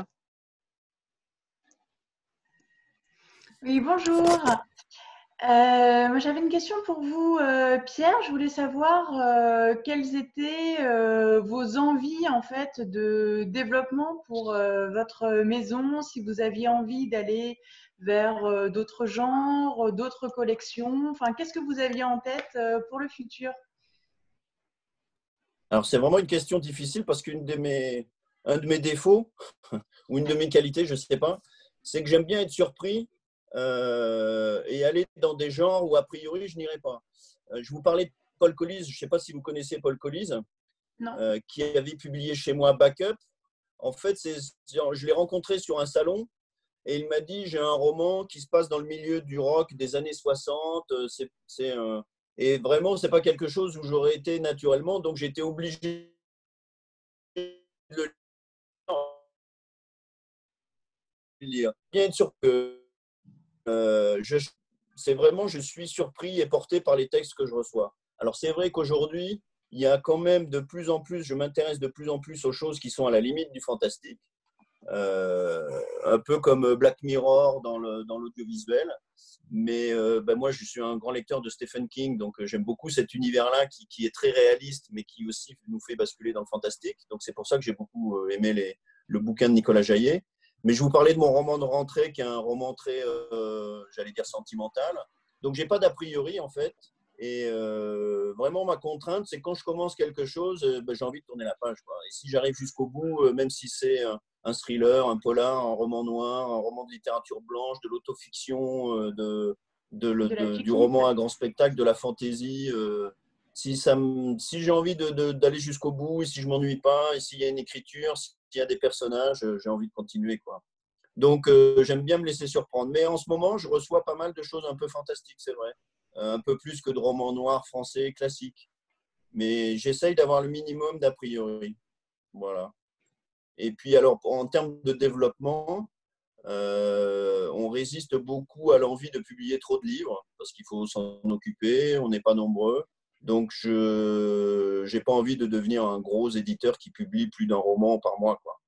Oui, bonjour. Moi, j'avais une question pour vous, Pierre. Je voulais savoir quelles étaient vos envies en fait de développement pour votre maison, si vous aviez envie d'aller vers d'autres genres, d'autres collections. Enfin, qu'est-ce que vous aviez en tête pour le futur? Alors, c'est vraiment une question difficile parce un de mes défauts ou une de mes qualités, je ne sais pas, c'est que j'aime bien être surpris et aller dans des genres où a priori je n'irai pas. Je vous parlais de Paul Collies, je ne sais pas si vous connaissez Paul Collies, qui avait publié chez moi Backup. En fait, je l'ai rencontré sur un salon et il m'a dit j'ai un roman qui se passe dans le milieu du rock des années 60. Et vraiment, ce n'est pas quelque chose où j'aurais été naturellement. Donc, j'ai été obligé de le lire. Bien sûr que c'est vraiment, je suis surpris et porté par les textes que je reçois. Alors, c'est vrai qu'aujourd'hui, il y a quand même de plus en plus, je m'intéresse de plus en plus aux choses qui sont à la limite du fantastique. Un peu comme Black Mirror dans l'audiovisuel. Mais moi, je suis un grand lecteur de Stephen King, donc j'aime beaucoup cet univers-là qui est très réaliste, mais qui aussi nous fait basculer dans le fantastique. Donc c'est pour ça que j'ai beaucoup aimé le bouquin de Nicolas Jaillet. Mais je vous parlais de mon roman de rentrée, qui est un roman très, j'allais dire, sentimental. Donc j'ai pas d'a priori, en fait. Et vraiment, ma contrainte, c'est quand je commence quelque chose, j'ai envie de tourner la page, quoi. Et si j'arrive jusqu'au bout, même si c'est un thriller, un polar, un roman noir, un roman de littérature blanche, de l'autofiction, du roman à grand spectacle, de la fantaisie, si j'ai envie d'aller jusqu'au bout, et si je ne m'ennuie pas, et s'il y a une écriture, s'il y a des personnages, j'ai envie de continuer, quoi. Donc, j'aime bien me laisser surprendre. Mais en ce moment, je reçois pas mal de choses un peu fantastiques, c'est vrai. Un peu plus que de romans noirs français classiques. Mais j'essaye d'avoir le minimum d'a priori. Voilà. Et puis, alors, en termes de développement, on résiste beaucoup à l'envie de publier trop de livres parce qu'il faut s'en occuper, on n'est pas nombreux. Donc, je n'ai pas envie de devenir un gros éditeur qui publie plus d'un roman par mois, quoi.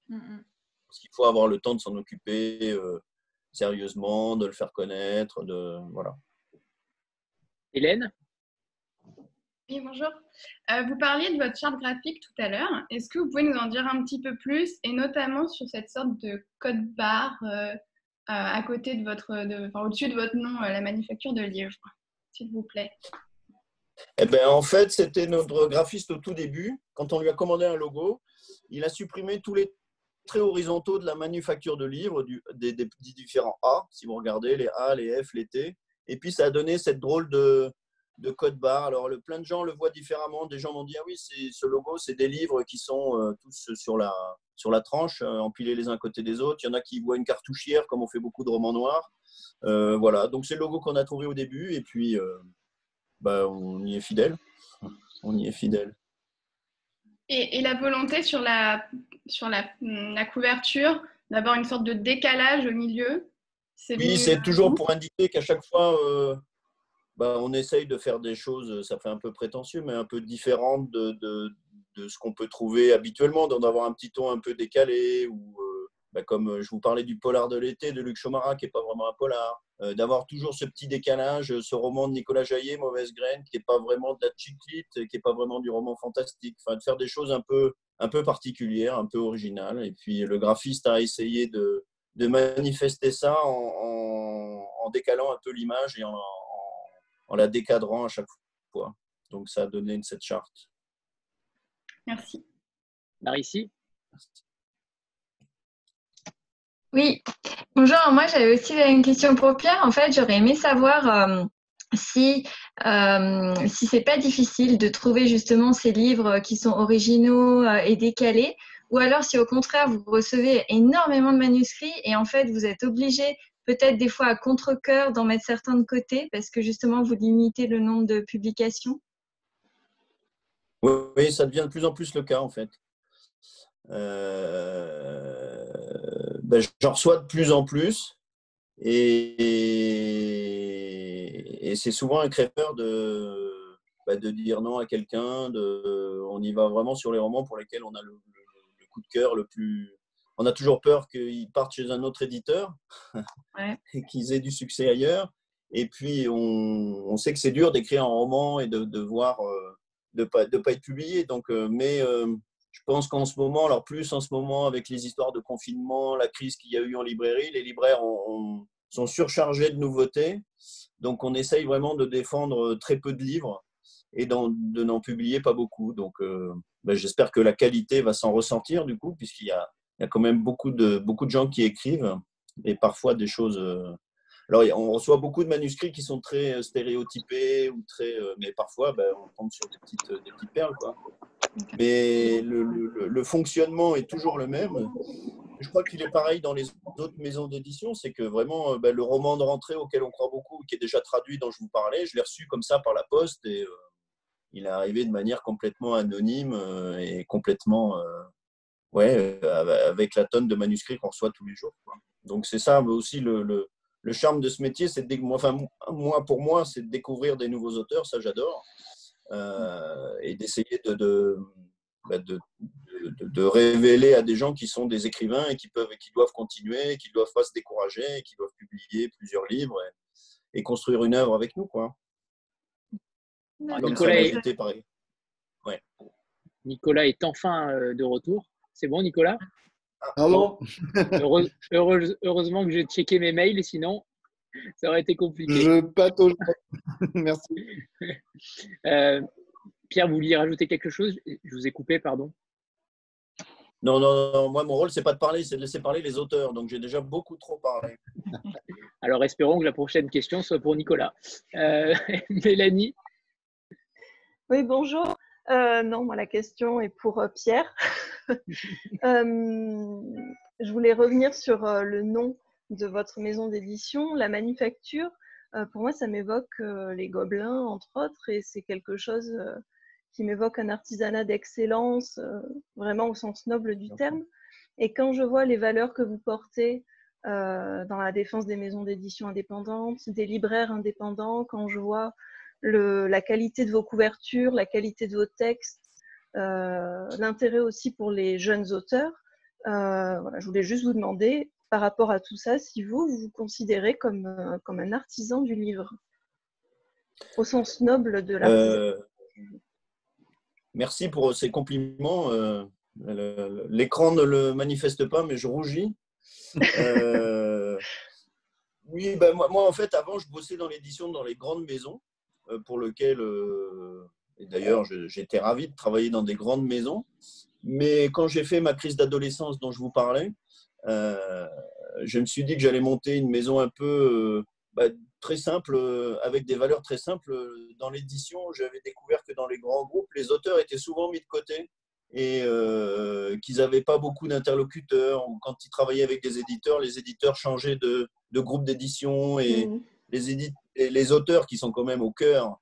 Parce qu'il faut avoir le temps de s'en occuper sérieusement, de le faire connaître, voilà. Hélène? Oui, bonjour. Vous parliez de votre charte graphique tout à l'heure. Est-ce que vous pouvez nous en dire un petit peu plus, et notamment sur cette sorte de code barre à côté de au-dessus de votre nom, la manufacture de livres, s'il vous plaît? Eh ben, en fait, c'était notre graphiste au tout début. Quand on lui a commandé un logo, il a supprimé tous les traits horizontaux de la manufacture de livres, des différents A, si vous regardez, les A, les F, les T. Et puis, ça a donné cette drôle de code barre. Alors, plein de gens le voient différemment. Des gens m'ont dit, ah oui, ce logo, c'est des livres qui sont tous sur la tranche, empilés les uns à côté des autres. Il y en a qui voient une cartouchière, comme on fait beaucoup de romans noirs. Voilà, donc c'est le logo qu'on a trouvé au début. Et puis, on y est fidèle. On y est fidèle. Et la volonté sur la couverture, d'avoir une sorte de décalage au milieu, oui, c'est toujours pour indiquer qu'à chaque fois, on essaye de faire des choses, ça fait un peu prétentieux, mais un peu différentes de ce qu'on peut trouver habituellement, d'en avoir un petit ton un peu décalé, ou comme je vous parlais du polar de l'été de Luc Chomara, qui n'est pas vraiment un polar, d'avoir toujours ce petit décalage, ce roman de Nicolas Jaillet, Mauvaise graine, qui n'est pas vraiment de la chick-lit, qui n'est pas vraiment du roman fantastique, enfin, de faire des choses un peu particulières, un peu originales. Et puis le graphiste a essayé de manifester ça en décalant un peu l'image et en la décadrant à chaque fois. Donc ça a donné cette charte. Merci. Marie-Cie? Oui, bonjour. Moi, j'avais aussi une question pour Pierre. En fait, j'aurais aimé savoir si c'est pas difficile de trouver justement ces livres qui sont originaux et décalés, ou alors si au contraire vous recevez énormément de manuscrits et en fait vous êtes obligé peut-être des fois à contre-cœur d'en mettre certains de côté parce que justement vous limitez le nombre de publications. Oui, ça devient de plus en plus le cas en fait. J'en reçois de plus en plus et c'est souvent un crève-cœur de dire non à quelqu'un. On y va vraiment sur les romans pour lesquels on a le coup de cœur le plus. On a toujours peur qu'ils partent chez un autre éditeur ouais. et qu'ils aient du succès ailleurs. Et puis on sait que c'est dur d'écrire un roman et de voir de pas être publié. Donc, je pense qu'en ce moment, alors plus en ce moment avec les histoires de confinement, la crise qu'il y a eu en librairie, les libraires sont surchargés de nouveautés. Donc, on essaye vraiment de défendre très peu de livres et de n'en publier pas beaucoup. Donc, j'espère que la qualité va s'en ressentir du coup, puisqu'il y a quand même beaucoup de gens qui écrivent et parfois des choses. Alors, on reçoit beaucoup de manuscrits qui sont très stéréotypés ou mais parfois, on tombe sur des petites perles, quoi. Mais le fonctionnement est toujours le même. je crois qu'il est pareil dans les autres maisons d'édition, c'est que vraiment le roman de rentrée auquel on croit beaucoup, qui est déjà traduit, dont je vous parlais, je l'ai reçu comme ça par la poste et il est arrivé de manière complètement anonyme et complètement avec la tonne de manuscrits qu'on reçoit tous les jours, quoi. Donc c'est ça aussi le charme de ce métier, c'est pour moi, c'est de découvrir des nouveaux auteurs, ça j'adore, et d'essayer de révéler à des gens qui sont des écrivains et qui doivent continuer, qui ne doivent pas se décourager, qui doivent publier plusieurs livres et construire une œuvre avec nous, quoi. Comme ça m'a été pareil. Ouais. Nicolas est enfin de retour. C'est bon, Nicolas? Pardon. Heureusement que j'ai checké mes mails, sinon ça aurait été compliqué. Je patauge. Merci. Pierre, vous vouliez rajouter quelque chose? Je vous ai coupé, pardon. Non, moi mon rôle c'est pas de parler, c'est de laisser parler les auteurs, donc j'ai déjà beaucoup trop parlé. Alors espérons que la prochaine question soit pour Nicolas. Mélanie? Oui, bonjour. Non, moi la question est pour Pierre. Je voulais revenir sur le nom de votre maison d'édition, La Manufacture. Pour moi, ça m'évoque les Gobelins, entre autres, et c'est quelque chose qui m'évoque un artisanat d'excellence, vraiment au sens noble du terme. Et quand je vois les valeurs que vous portez dans la défense des maisons d'édition indépendantes, des libraires indépendants, quand je vois la qualité de vos couvertures, la qualité de vos textes, l'intérêt aussi pour les jeunes auteurs, voilà, je voulais juste vous demander, par rapport à tout ça, si vous vous considérez comme un artisan du livre, au sens noble de l'artisan. Merci pour ces compliments. L'écran ne le manifeste pas, mais je rougis. Oui, moi, en fait, avant, je bossais dans l'édition dans les grandes maisons, pour lequel, et d'ailleurs, j'étais ravi de travailler dans des grandes maisons. Mais quand j'ai fait ma crise d'adolescence dont je vous parlais, je me suis dit que j'allais monter une maison un peu très simple, avec des valeurs très simples. Dans l'édition, j'avais découvert que dans les grands groupes, les auteurs étaient souvent mis de côté et qu'ils n'avaient pas beaucoup d'interlocuteurs. Quand ils travaillaient avec des éditeurs, les éditeurs changeaient de groupe d'édition et les auteurs qui sont quand même au cœur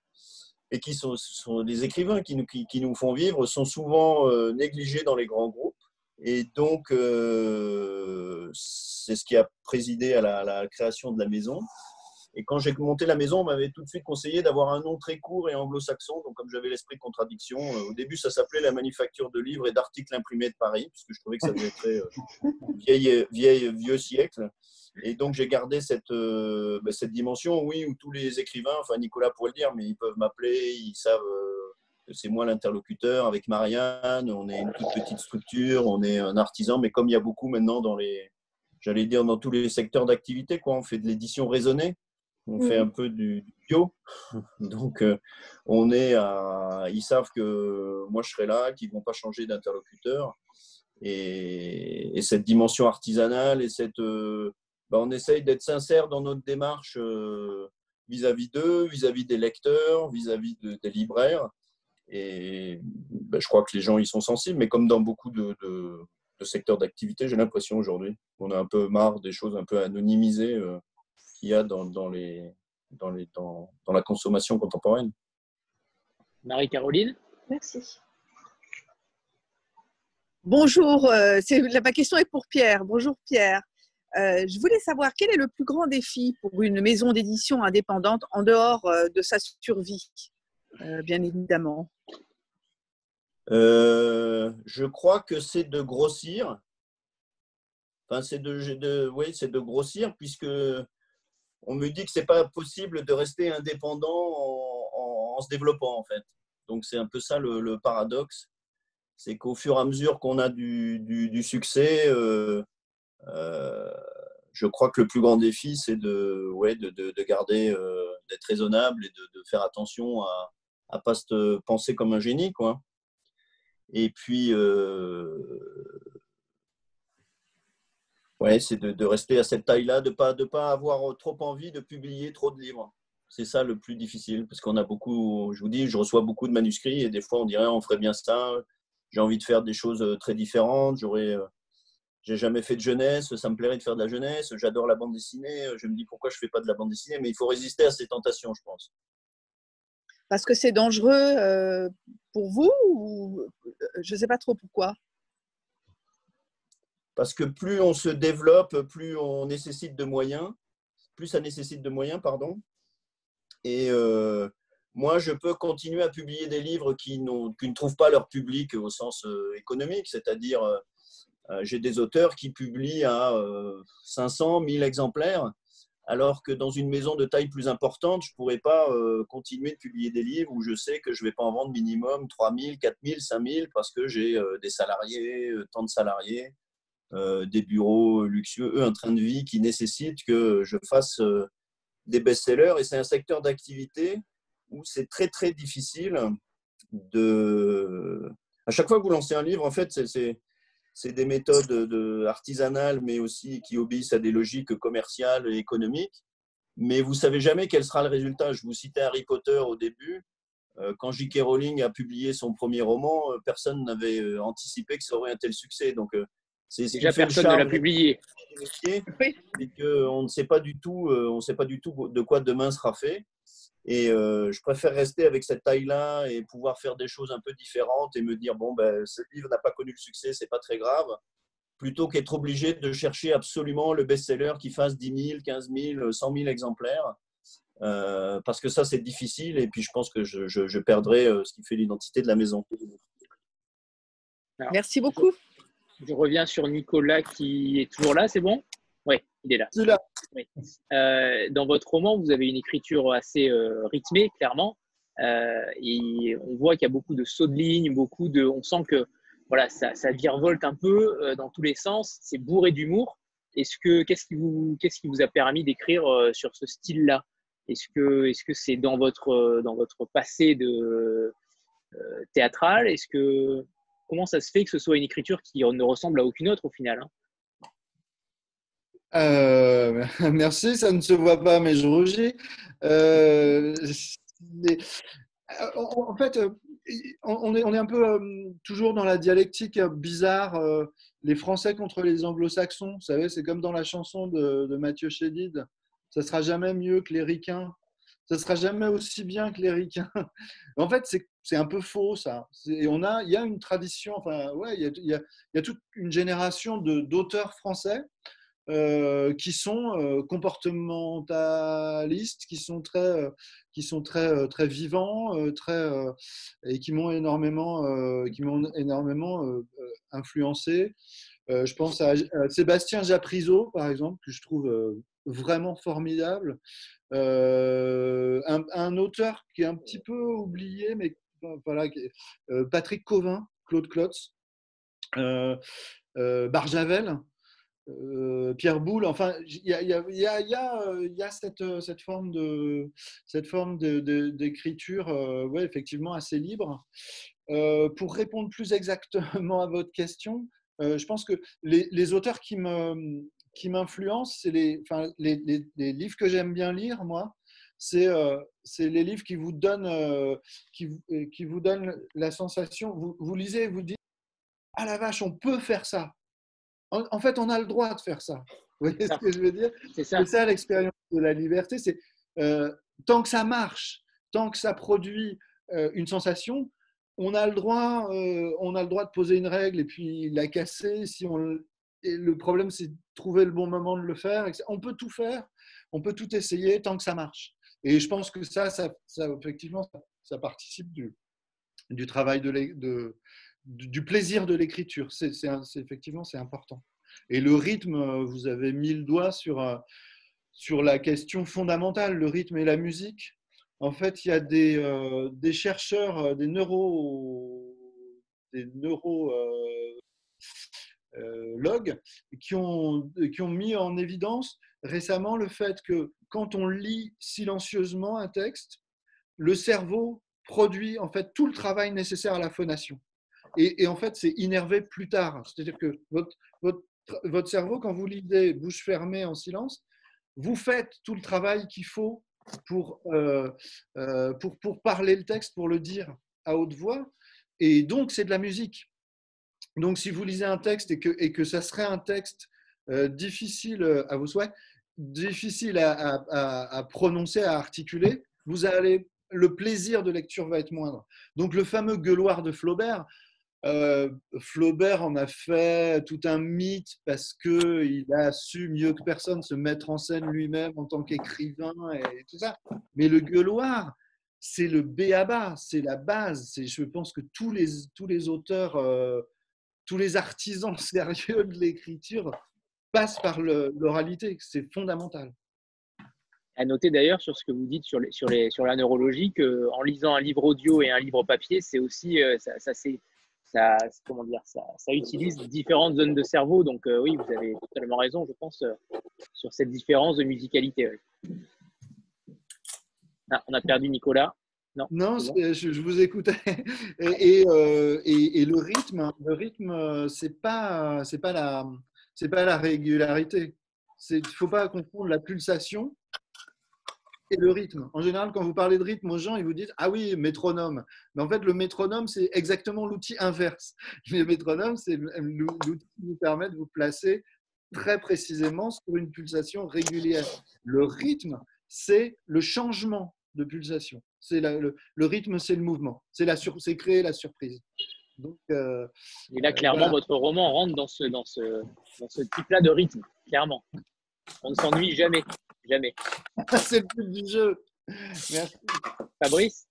et qui sont des écrivains qui nous font vivre sont souvent négligés dans les grands groupes. Et donc, c'est ce qui a présidé à la création de la maison. Et quand j'ai monté la maison, on m'avait tout de suite conseillé d'avoir un nom très court et anglo-saxon. Donc, comme j'avais l'esprit de contradiction, au début, ça s'appelait la Manufacture de livres et d'articles imprimés de Paris, puisque je trouvais que ça faisait très vieux siècle. Et donc, j'ai gardé cette dimension, oui, où tous les écrivains, enfin Nicolas pourrait le dire, mais ils peuvent m'appeler, ils savent que c'est moi l'interlocuteur. Avec Marianne, on est une toute petite structure, on est un artisan, mais comme il y a beaucoup maintenant dans tous les secteurs d'activité, quoi, on fait de l'édition raisonnée. On fait un peu du bio. Donc, ils savent que moi, je serai là, qu'ils ne vont pas changer d'interlocuteur. Et cette dimension artisanale, et on essaye d'être sincère dans notre démarche vis-à-vis d'eux, vis-à-vis des lecteurs, vis-à-vis des libraires. Et je crois que les gens y sont sensibles, mais comme dans beaucoup de secteurs d'activité, j'ai l'impression aujourd'hui qu'on a un peu marre des choses un peu anonymisées qu'il y a dans la consommation contemporaine. Marie-Caroline? Merci. Bonjour, ma question est pour Pierre. Bonjour Pierre. Je voulais savoir quel est le plus grand défi pour une maison d'édition indépendante en dehors de sa survie, bien évidemment. Je crois que c'est de grossir. Enfin, c'est de grossir, puisque on me dit que c'est pas possible de rester indépendant en se développant, en fait. Donc, c'est un peu ça le paradoxe. C'est qu'au fur et à mesure qu'on a du succès, je crois que le plus grand défi, c'est de garder, d'être raisonnable et de faire attention à ne pas se penser comme un génie, quoi. Et puis, c'est de rester à cette taille-là, de pas avoir trop envie de publier trop de livres. C'est ça le plus difficile, parce qu'on a beaucoup, je vous dis, je reçois beaucoup de manuscrits et des fois on dirait on ferait bien ça, j'ai envie de faire des choses très différentes, j'ai jamais fait de jeunesse, ça me plairait de faire de la jeunesse, j'adore la bande dessinée, je me dis pourquoi je fais pas de la bande dessinée, mais il faut résister à ces tentations, je pense. Parce que c'est dangereux pour vous ou je ne sais pas trop pourquoi. Parce que plus on se développe, plus on nécessite de moyens, plus ça nécessite de moyens, pardon. Et moi, je peux continuer à publier des livres qui ne trouvent pas leur public au sens économique, c'est-à-dire j'ai des auteurs qui publient à 500, 1000 exemplaires, alors que dans une maison de taille plus importante, je ne pourrais pas continuer de publier des livres où je sais que je ne vais pas en vendre minimum 3000, 4000, 5000 parce que j'ai des salariés, tant de salariés, des bureaux luxueux, un train de vie qui nécessite que je fasse des best-sellers. Et c'est un secteur d'activité où c'est très, très difficile de… À chaque fois que vous lancez un livre, en fait, c'est des méthodes artisanales, mais aussi qui obéissent à des logiques commerciales et économiques. Mais vous ne savez jamais quel sera le résultat. Je vous citais Harry Potter au début. Quand J.K. Rowling a publié son premier roman, personne n'avait anticipé que ça aurait un tel succès. Donc, c'est déjà personne ne l'a publié. C'est qu'on ne sait pas du tout, de quoi demain sera fait. Et je préfère rester avec cette taille-là et pouvoir faire des choses un peu différentes et me dire, bon, ben, ce livre n'a pas connu le succès, c'est pas très grave, plutôt qu'être obligé de chercher absolument le best-seller qui fasse 10 000, 15 000, 100 000 exemplaires. Parce que ça, c'est difficile et puis je pense que je perdrai ce qui fait l'identité de la maison. Alors, merci beaucoup. Je reviens sur Nicolas qui est toujours là, c'est bon? Oui, il est là. C'est là. Oui. Dans votre roman, vous avez une écriture assez rythmée, clairement. Et on voit qu'il y a beaucoup de sauts de ligne, on sent que voilà, ça virevolte un peu dans tous les sens. C'est bourré d'humour. Qu'est-ce qui vous a permis d'écrire sur ce style-là? Est-ce que c'est dans votre passé de théâtral? Comment ça se fait que ce soit une écriture qui ne ressemble à aucune autre au final, hein? Merci, ça ne se voit pas, mais je rougis. En fait, on est un peu toujours dans la dialectique bizarre, les Français contre les Anglo-Saxons. Vous savez, c'est comme dans la chanson de Mathieu Chédid. Ça sera jamais mieux que les Ricains. Ça sera jamais aussi bien que les Ricains. En fait, c'est un peu faux, ça. Et il y a une tradition. Enfin, ouais, il y a toute une génération d'auteurs français qui sont comportementalistes, qui sont très vivants, et qui m'ont énormément influencé. Je pense à Sébastien Japrisot, par exemple, que je trouve vraiment formidable. Un auteur qui est un petit peu oublié, mais voilà, Patrick Cauvin, Claude Klotz, Barjavel. Pierre Boulle, enfin, il y a cette forme d'écriture, ouais, effectivement assez libre. Pour répondre plus exactement à votre question, je pense que les auteurs qui m'influencent, c'est les livres que j'aime bien lire, moi. C'est les livres qui vous donnent la sensation. Vous lisez et vous dites, ah la vache, on peut faire ça. En fait, on a le droit de faire ça. Vous voyez ce que je veux dire? C'est ça l'expérience de la liberté. C'est tant que ça marche, tant que ça produit une sensation, on a le droit de poser une règle et puis la casser. Et le problème, c'est de trouver le bon moment de le faire. On peut tout faire, on peut tout essayer tant que ça marche. Et je pense que ça effectivement, ça participe du travail du plaisir de l'écriture. Effectivement, c'est important. Et le rythme, vous avez mis le doigt sur la question fondamentale, le rythme et la musique. En fait, il y a des chercheurs, des neurologues qui ont mis en évidence récemment le fait que quand on lit silencieusement un texte, le cerveau produit en fait tout le travail nécessaire à la phonation. Et en fait, c'est innervé plus tard. C'est-à-dire que votre cerveau, quand vous lisez bouche fermée en silence, vous faites tout le travail qu'il faut pour parler le texte, pour le dire à haute voix. Et donc, c'est de la musique. Donc, si vous lisez un texte et que ça serait un texte difficile à vos souhaits, difficile à prononcer, à articuler, le plaisir de lecture va être moindre. Donc, le fameux gueuloir de Flaubert, Flaubert en a fait tout un mythe parce qu'il a su mieux que personne se mettre en scène lui-même en tant qu'écrivain et tout ça. Mais le gueuloir, c'est le b.a.-ba, c'est la base. Je pense que tous les auteurs, tous les artisans sérieux de l'écriture passent par l'oralité. C'est fondamental. À noter d'ailleurs sur ce que vous dites sur la neurologie, qu'en lisant un livre audio et un livre papier, c'est aussi comment dire, ça utilise différentes zones de cerveau. Donc oui, vous avez totalement raison, je pense, sur cette différence de musicalité. Ouais. Ah, on a perdu Nicolas. Non, bon. je vous écoutais. Et le rythme, c'est pas la régularité. Il ne faut pas confondre la pulsation et le rythme. En général, quand vous parlez de rythme aux gens, ils vous disent « Ah oui, métronome ». Mais en fait, le métronome, c'est exactement l'outil inverse. Le métronome, c'est l'outil qui vous permet de vous placer très précisément sur une pulsation régulière. Le rythme, c'est le changement de pulsation. Le rythme, c'est le mouvement. C'est créer la surprise. Donc, et là, clairement, votre roman rentre dans ce type-là de rythme, clairement. On ne s'ennuie jamais. Jamais. C'est le but du jeu. Merci. Fabrice?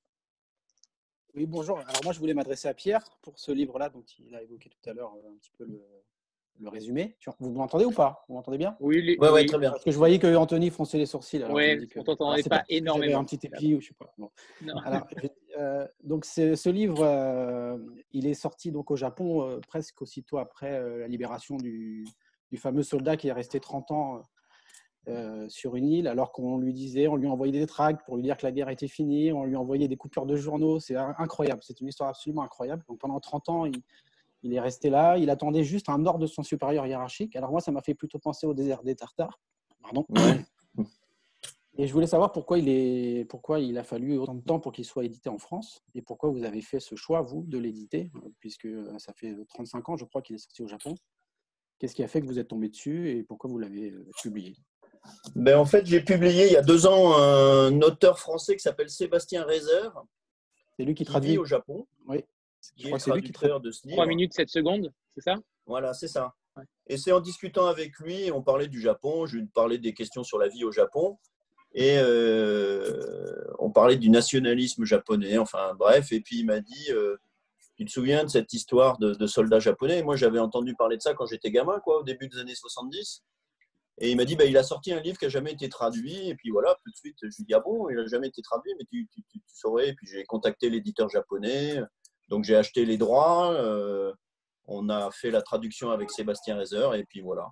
Oui, bonjour. Alors moi, je voulais m'adresser à Pierre pour ce livre-là dont il a évoqué tout à l'heure un petit peu le résumé. Vous m'entendez ou pas? Vous m'entendez bien? Oui, très bien. Parce que je voyais que Anthony fronçait les sourcils. Oui, on ne t'entendait pas énormément. Un petit épi ou je sais pas. Bon. Non. Alors, donc ce livre, il est sorti donc au Japon presque aussitôt après la libération du fameux soldat qui est resté 30 ans sur une île, alors qu'on lui envoyait des tracts pour lui dire que la guerre était finie, on lui envoyait des coupures de journaux. C'est incroyable, c'est une histoire absolument incroyable. Donc pendant 30 ans, il est resté là, il attendait juste un ordre de son supérieur hiérarchique. Alors moi, ça m'a fait plutôt penser au désert des Tartares. Pardon. Ouais. Et je voulais savoir pourquoi il a fallu autant de temps pour qu'il soit édité en France, et pourquoi vous avez fait ce choix, vous, de l'éditer, puisque ça fait 35 ans, je crois, qu'il est sorti au Japon. Qu'est-ce qui a fait que vous êtes tombé dessus et pourquoi vous l'avez publié? En fait, j'ai publié il y a 2 ans un auteur français qui s'appelle Sébastien Reiser. C'est lui qui traduit au Japon. Oui. Je crois que c'est lui qui traduit de ce livre. 3 minutes, 7 secondes, c'est ça? Voilà, c'est ça. Ouais. Et c'est en discutant avec lui, on parlait du Japon, je lui parlais des questions sur la vie au Japon. Et on parlait du nationalisme japonais, enfin bref. Et puis il m'a dit, tu te souviens de cette histoire de soldats japonais? Moi, j'avais entendu parler de ça quand j'étais gamin, au début des années 70. Et il m'a dit, il a sorti un livre qui n'a jamais été traduit. Et puis voilà, tout de suite, je lui ai dit, ah bon, il n'a jamais été traduit, mais tu saurais. Et puis j'ai contacté l'éditeur japonais. Donc j'ai acheté les droits. On a fait la traduction avec Sébastien Reiser. Et puis voilà.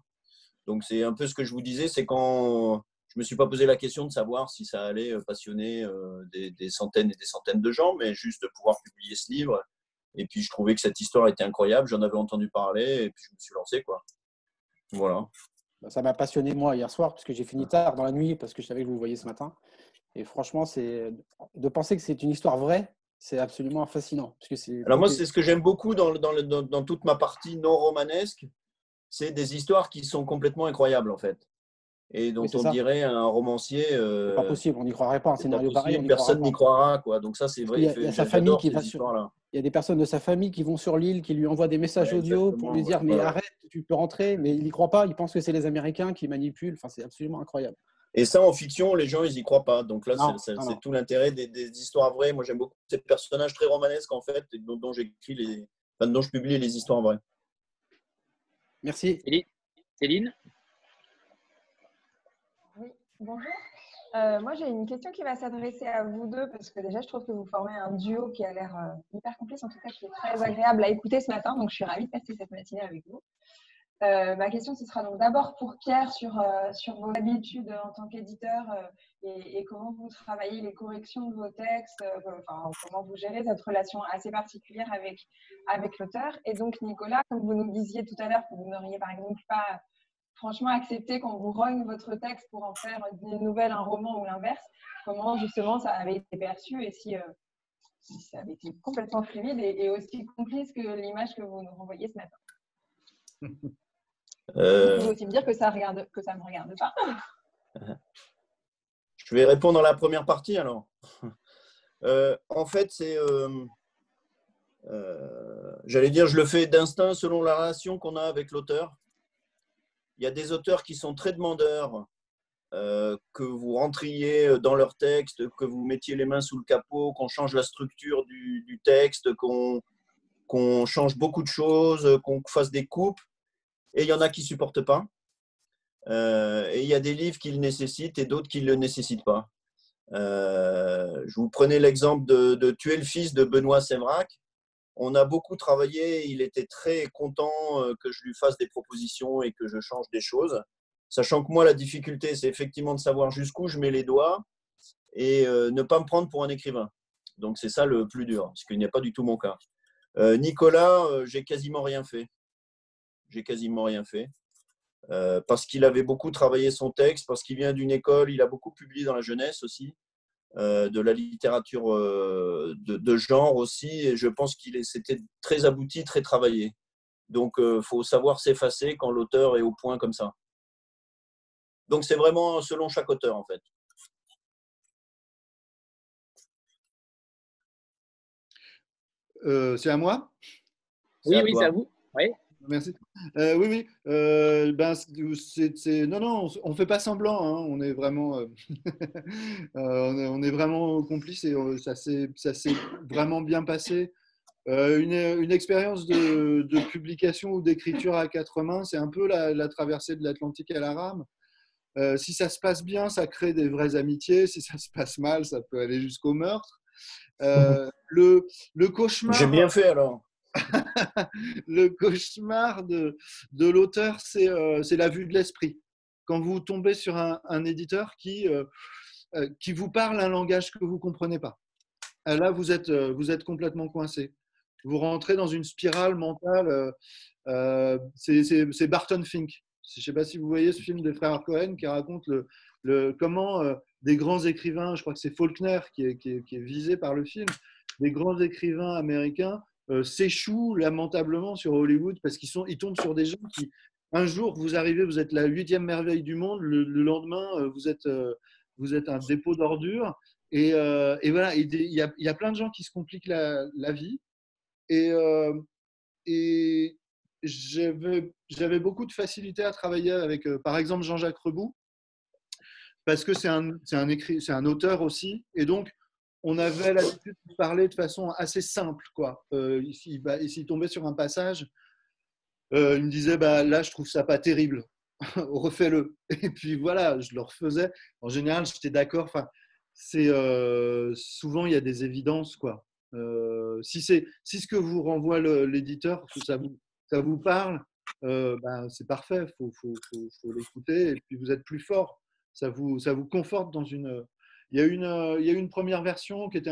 Donc c'est un peu ce que je vous disais, c'est quand je ne me suis pas posé la question de savoir si ça allait passionner des centaines et des centaines de gens, mais juste de pouvoir publier ce livre. Et puis je trouvais que cette histoire était incroyable. J'en avais entendu parler et puis je me suis lancé, Voilà. Ça m'a passionné, moi, hier soir, parce que j'ai fini tard dans la nuit, parce que je savais que vous voyez ce matin. Et franchement, de penser que c'est une histoire vraie, c'est absolument fascinant. Parce que alors moi, c'est ce que j'aime beaucoup dans toute ma partie non romanesque, c'est des histoires qui sont complètement incroyables, en fait. Et dont on dirait un romancier… c'est pas possible, on n'y croirait pas. Un scénario pareil, personne n'y croira, Donc ça, c'est vrai. Il y a sa famille qui va il y a des personnes de sa famille qui vont sur l'île, qui lui envoient des messages audio pour lui dire mais arrête, tu peux rentrer, mais il n'y croit pas, il pense que c'est les Américains qui manipulent, enfin c'est absolument incroyable. Et ça, en fiction, les gens, ils n'y croient pas. Donc là, c'est tout l'intérêt des histoires vraies. Moi, j'aime beaucoup ces personnages très romanesques, en fait, dont j'écris dont je publie les histoires vraies. Merci. Céline? Oui, bonjour. Moi, j'ai une question qui va s'adresser à vous deux parce que déjà, je trouve que vous formez un duo qui a l'air hyper complice, en tout cas qui est très agréable à écouter ce matin. Donc, je suis ravie de passer cette matinée avec vous. Ma question, ce sera donc d'abord pour Pierre sur vos habitudes en tant qu'éditeur et comment vous travaillez les corrections de vos textes, comment vous gérez cette relation assez particulière avec l'auteur. Et donc, Nicolas, comme vous nous disiez tout à l'heure, que vous n'auriez par exemple pas… franchement, accepter qu'on vous rogne votre texte pour en faire une nouvelle, un roman ou l'inverse, comment justement ça avait été perçu et si ça avait été complètement fluide et aussi complice que l'image que vous nous renvoyez ce matin. Vous pouvez aussi me dire que ça ne me regarde pas. Je vais répondre à la première partie alors. En fait, c'est, j'allais dire, je le fais d'instinct selon la relation qu'on a avec l'auteur. Il y a des auteurs qui sont très demandeurs, que vous rentriez dans leur texte, que vous mettiez les mains sous le capot, qu'on change la structure du texte, qu'on change beaucoup de choses, qu'on fasse des coupes. Et il y en a qui ne supportent pas. Et il y a des livres qui le nécessitent et d'autres qui ne le nécessitent pas. Je vous prenais l'exemple de Tuer le fils de Benoît Séverac. On a beaucoup travaillé, il était très content que je lui fasse des propositions et que je change des choses. Sachant que moi, la difficulté, c'est effectivement de savoir jusqu'où je mets les doigts et ne pas me prendre pour un écrivain. Donc, c'est ça le plus dur, ce qui n'est pas du tout mon cas. Nicolas, j'ai quasiment rien fait. J'ai quasiment rien fait. Parce qu'il avait beaucoup travaillé son texte, parce qu'il vient d'une école, il a beaucoup publié dans la jeunesse aussi, de la littérature de genre aussi, et je pense qu'il c'était très abouti, très travaillé. Donc, il faut savoir s'effacer quand l'auteur est au point comme ça. Donc, c'est vraiment selon chaque auteur, en fait. C'est à moi? Oui, oui, c'est à vous. Oui. Merci. Oui. Non, on ne fait pas semblant. Hein. On est vraiment, on est vraiment complices et ça s'est vraiment bien passé. Une expérience de publication ou d'écriture à quatre mains, c'est un peu la traversée de l'Atlantique à la rame. Si ça se passe bien, ça crée des vraies amitiés. Si ça se passe mal, ça peut aller jusqu'au meurtre. Le cauchemar. J'ai bien fait alors. Le cauchemar de l'auteur, c'est la vue de l'esprit. Quand vous tombez sur un éditeur qui vous parle un langage que vous ne comprenez pas, là, vous êtes complètement coincé. Vous rentrez dans une spirale mentale. C'est Barton Fink. Je ne sais pas si vous voyez ce film des frères Cohen qui raconte comment des grands écrivains, je crois que c'est Faulkner qui est visé par le film, des grands écrivains américains s'échouent lamentablement sur Hollywood parce qu'ils tombent sur des gens qui, un jour, vous arrivez, vous êtes la 8e merveille du monde, le lendemain, vous êtes un dépôt d'ordures. Et voilà, il y a plein de gens qui se compliquent la vie. Et j'avais beaucoup de facilité à travailler avec, par exemple, Jean-Jacques Reboux, parce que c'est un auteur aussi. Et donc, on avait l'habitude de parler de façon assez simple, quoi. S'il tombait sur un passage, il me disait là, je trouve ça pas terrible, refais-le. Et puis voilà, je le refaisais. En général, j'étais d'accord. Enfin, souvent il y a des évidences, quoi. Si ce que vous renvoie l'éditeur, ça vous parle, c'est parfait. Faut l'écouter et puis vous êtes plus fort. Ça vous conforte dans une. Il y a eu une première version qui était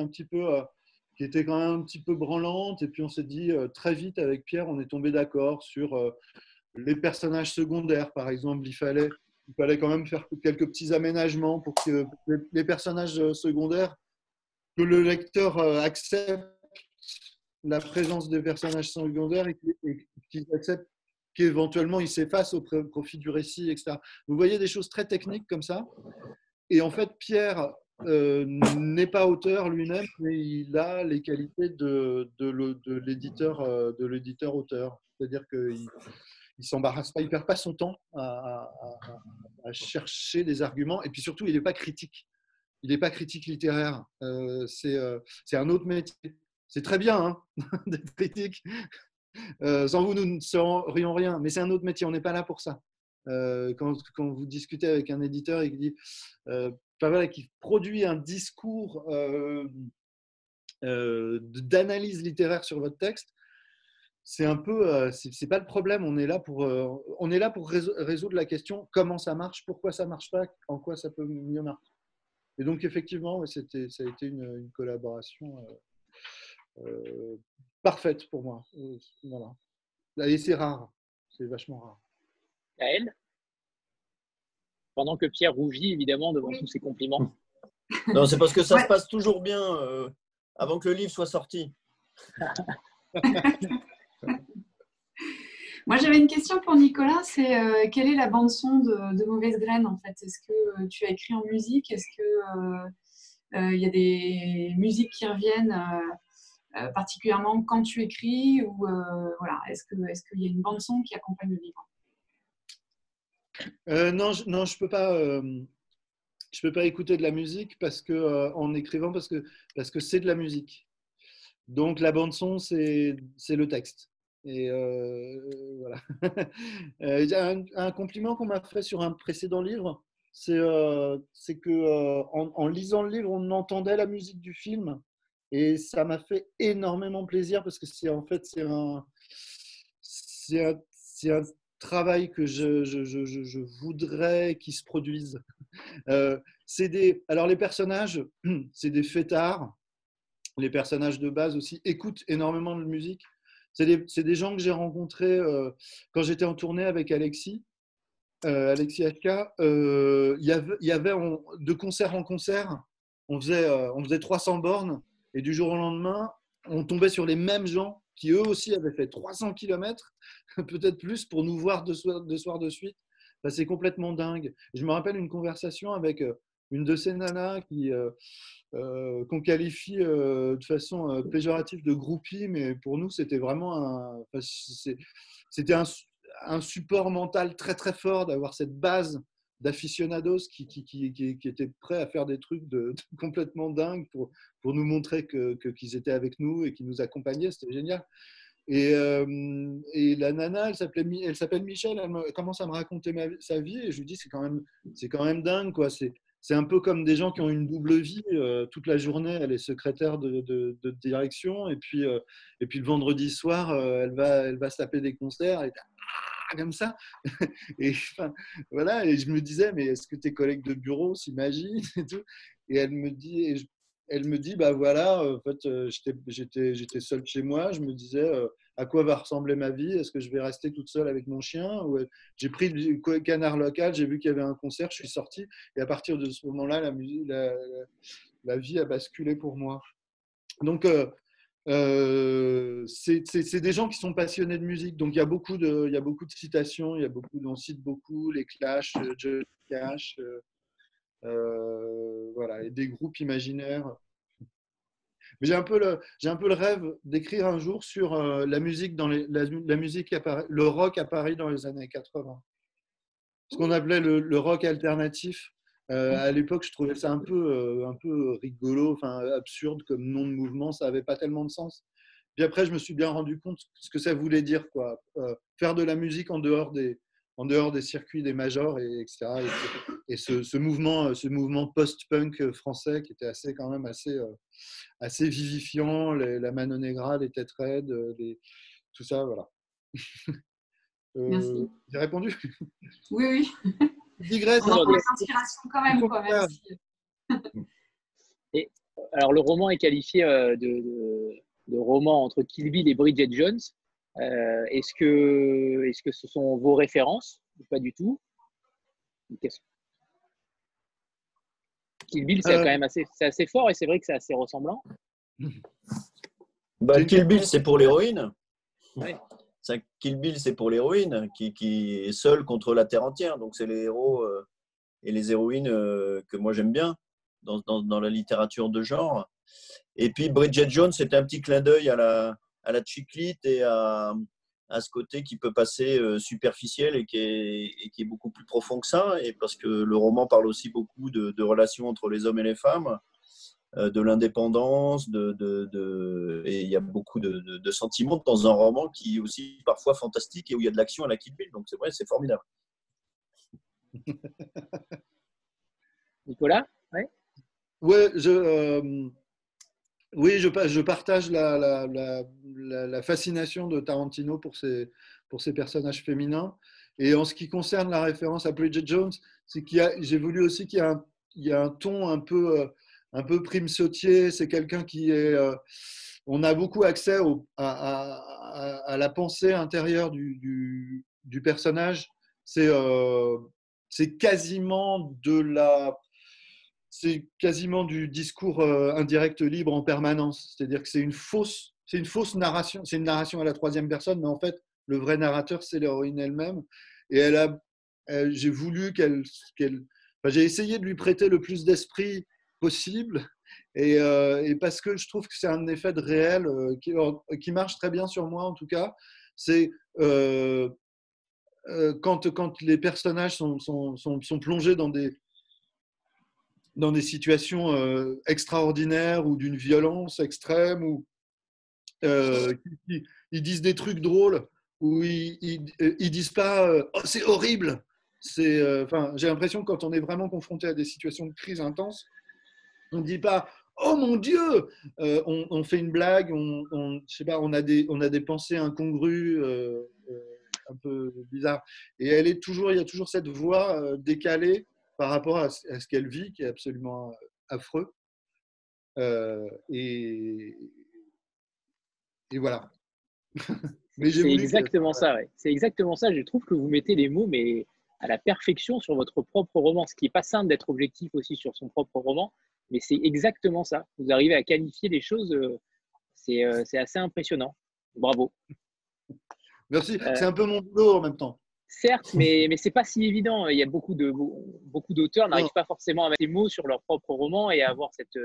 qui était quand même un petit peu branlante, et puis on s'est dit très vite avec Pierre, on est tombé d'accord sur les personnages secondaires, par exemple. Il fallait quand même faire quelques petits aménagements pour que les personnages secondaires, que le lecteur accepte la présence des personnages secondaires et qu'il accepte qu'éventuellement ils s'effacent au profit du récit, etc. Vous voyez des choses très techniques comme ça. Et en fait, Pierre n'est pas auteur lui-même, mais il a les qualités de l'éditeur-auteur. C'est-à-dire qu'il ne s'embarrasse pas, il ne perd pas son temps à chercher des arguments. Et puis surtout, il n'est pas critique. Il n'est pas critique littéraire. C'est un autre métier. C'est très bien hein, d'être critique. Sans vous, nous ne saurions rien. Mais c'est un autre métier. On n'est pas là pour ça. Quand vous discutez avec un éditeur et qui produit un discours d'analyse littéraire sur votre texte, c'est un peu, c'est pas le problème. On est là pour résoudre la question comment ça marche, pourquoi ça marche pas, en quoi ça peut mieux marcher. Et donc effectivement, ça a été une collaboration parfaite pour moi. Voilà. Et c'est rare, c'est vachement rare. Gaëlle, pendant que Pierre rougit évidemment devant tous ces compliments. Non, c'est parce que ça se passe toujours bien avant que le livre soit sorti. Moi, j'avais une question pour Nicolas, c'est quelle est la bande-son de Mauvaise Graine en fait? Est-ce que tu as écrit en musique? Est-ce que il y a des musiques qui reviennent particulièrement quand tu écris ou voilà, est-ce qu'il y a une bande-son qui accompagne le livre? Non, je peux pas. Je peux pas écouter de la musique en écrivant parce que c'est de la musique. Donc la bande son c'est le texte. Et voilà. Il y a un compliment qu'on m'a fait sur un précédent livre, c'est que en lisant le livre, on entendait la musique du film, et ça m'a fait énormément plaisir parce que c'est un travail que je voudrais qu'il se produise. Alors les personnages, c'est des fêtards. Les personnages de base aussi écoutent énormément de musique. C'est des gens que j'ai rencontrés quand j'étais en tournée avec Alexis HK. Il y avait de concert en concert, on faisait 300 bornes, et du jour au lendemain, on tombait sur les mêmes gens qui eux aussi avaient fait 300 km, peut-être plus, pour nous voir deux soirs de suite. Enfin, c'est complètement dingue. Je me rappelle une conversation avec une de ces nanas qu'on qualifie de façon péjorative de groupie, mais pour nous, c'était vraiment c'était un support mental très très fort d'avoir cette base d'aficionados qui étaient prêts à faire des trucs complètement dingues pour nous montrer qu'ils étaient avec nous et qu'ils nous accompagnaient. C'était génial. Et la nana, elle s'appelle Michel, elle commence à me raconter sa vie, et je lui dis c'est quand même dingue, quoi. C'est un peu comme des gens qui ont une double vie. Toute la journée, elle est secrétaire de direction, et puis le vendredi soir, elle va se taper des concerts, et comme ça. Et enfin, voilà, et je me disais, mais est-ce que tes collègues de bureau s'imaginent et tout? Et elle me dit, bah voilà, en fait, j'étais seule chez moi. Je me disais, à quoi va ressembler ma vie? Est-ce que je vais rester toute seule avec mon chien? J'ai pris le canard local, j'ai vu qu'il y avait un concert, je suis sortie. Et à partir de ce moment-là, la vie a basculé pour moi. Donc, c'est des gens qui sont passionnés de musique. Donc, il y a beaucoup de citations, on cite beaucoup les Clash, Johnny Cash, voilà, et des groupes imaginaires. Mais j'ai un peu le rêve d'écrire un jour sur la musique la musique le rock à Paris dans les années 80. Ce qu'on appelait le rock alternatif. À l'époque, je trouvais ça un peu rigolo, enfin absurde comme nom de mouvement. Ça n'avait pas tellement de sens. Puis après, je me suis bien rendu compte ce que ça voulait dire, quoi. Faire de la musique en dehors des circuits des majors, etc. Et ce mouvement post-punk français qui était quand même assez vivifiant, la Mano Negra, les Têtes Raides, tout ça, voilà. Merci. J'ai répondu? Oui. Digresse. On a l'inspiration quand même, quoi. Merci. Et, alors, le roman est qualifié de roman entre Kill Bill et Bridget Jones. Est-ce que ce sont vos références ou pas du tout? Kill Bill, c'est quand même assez fort, et c'est vrai que c'est assez ressemblant. Kill Bill, c'est pour l'héroïne. Ouais. Kill Bill, c'est pour l'héroïne qui est seule contre la terre entière. Donc, c'est les héros et les héroïnes que moi j'aime bien dans la littérature de genre. Et puis, Bridget Jones, c'est un petit clin d'œil à la chiclite et à ce côté qui peut passer superficiel et qui est beaucoup plus profond que ça. Et parce que le roman parle aussi beaucoup de relations entre les hommes et les femmes, de l'indépendance, et il y a beaucoup de sentiments dans un roman qui est aussi parfois fantastique et où il y a de l'action à la Kill Bill. Donc c'est vrai, c'est formidable. Nicolas? Ouais, je partage la fascination de Tarantino pour ces personnages féminins. Et en ce qui concerne la référence à Bridget Jones, c'est j'ai voulu aussi qu'il y a un ton un peu prime sautier. C'est quelqu'un qui est. On a beaucoup accès à la pensée intérieure du personnage. C'est quasiment du discours indirect libre en permanence. C'est-à-dire que c'est une fausse narration. C'est une narration à la troisième personne, mais en fait, le vrai narrateur, c'est l'héroïne elle-même. Et j'ai voulu j'ai essayé de lui prêter le plus d'esprit possible. Et parce que je trouve que c'est un effet de réel qui marche très bien sur moi, en tout cas. C'est quand les personnages sont plongés dans des situations extraordinaires ou d'une violence extrême, ou ils disent des trucs drôles, ou ils disent pas oh, c'est horrible. J'ai l'impression que quand on est vraiment confronté à des situations de crise intense, on ne dit pas oh mon Dieu, on fait une blague, je sais pas, on a des pensées incongrues, un peu bizarres. Et il y a toujours cette voix décalée par rapport à ce qu'elle vit, qui est absolument affreux. Et voilà. Mais c'est exactement ça. Ouais. C'est exactement ça. Je trouve que vous mettez les mots, mais à la perfection, sur votre propre roman. Ce qui n'est pas simple d'être objectif aussi sur son propre roman, mais c'est exactement ça. Vous arrivez à qualifier les choses. C'est assez impressionnant. Bravo. Merci. C'est un peu mon boulot en même temps. Certes, mais c'est pas si évident. Il y a beaucoup d'auteurs n'arrivent pas forcément à mettre des mots sur leur propre roman et à avoir cette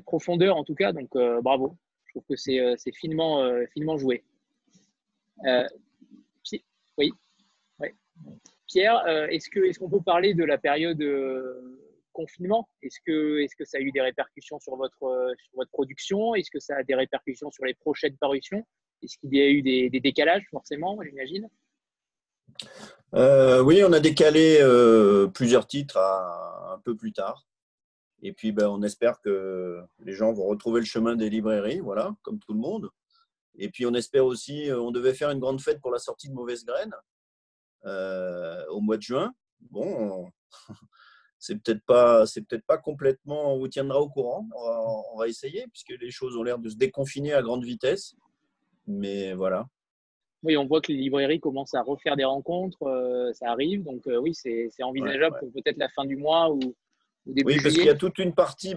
profondeur en tout cas. Donc bravo. Je trouve que c'est finement joué. Oui. Ouais. Pierre, est-ce qu'on peut parler de la période confinement? Est-ce que ça a eu des répercussions sur votre production? Est-ce que ça a des répercussions sur les prochaines parutions? Est-ce qu'il y a eu des décalages, forcément, j'imagine? Oui, on a décalé plusieurs titres un peu plus tard. Et puis, on espère que les gens vont retrouver le chemin des librairies, voilà, comme tout le monde. Et puis, on espère aussi, on devait faire une grande fête pour la sortie de Mauvaise Graine au mois de juin. Bon, c'est peut-être pas complètement, on vous tiendra au courant. On va essayer, puisque les choses ont l'air de se déconfiner à grande vitesse. Mais voilà. Oui, on voit que les librairies commencent à refaire des rencontres, ça arrive. Donc oui, c'est envisageable pour peut-être la fin du mois ou début juillet. Parce qu'il y a toute une partie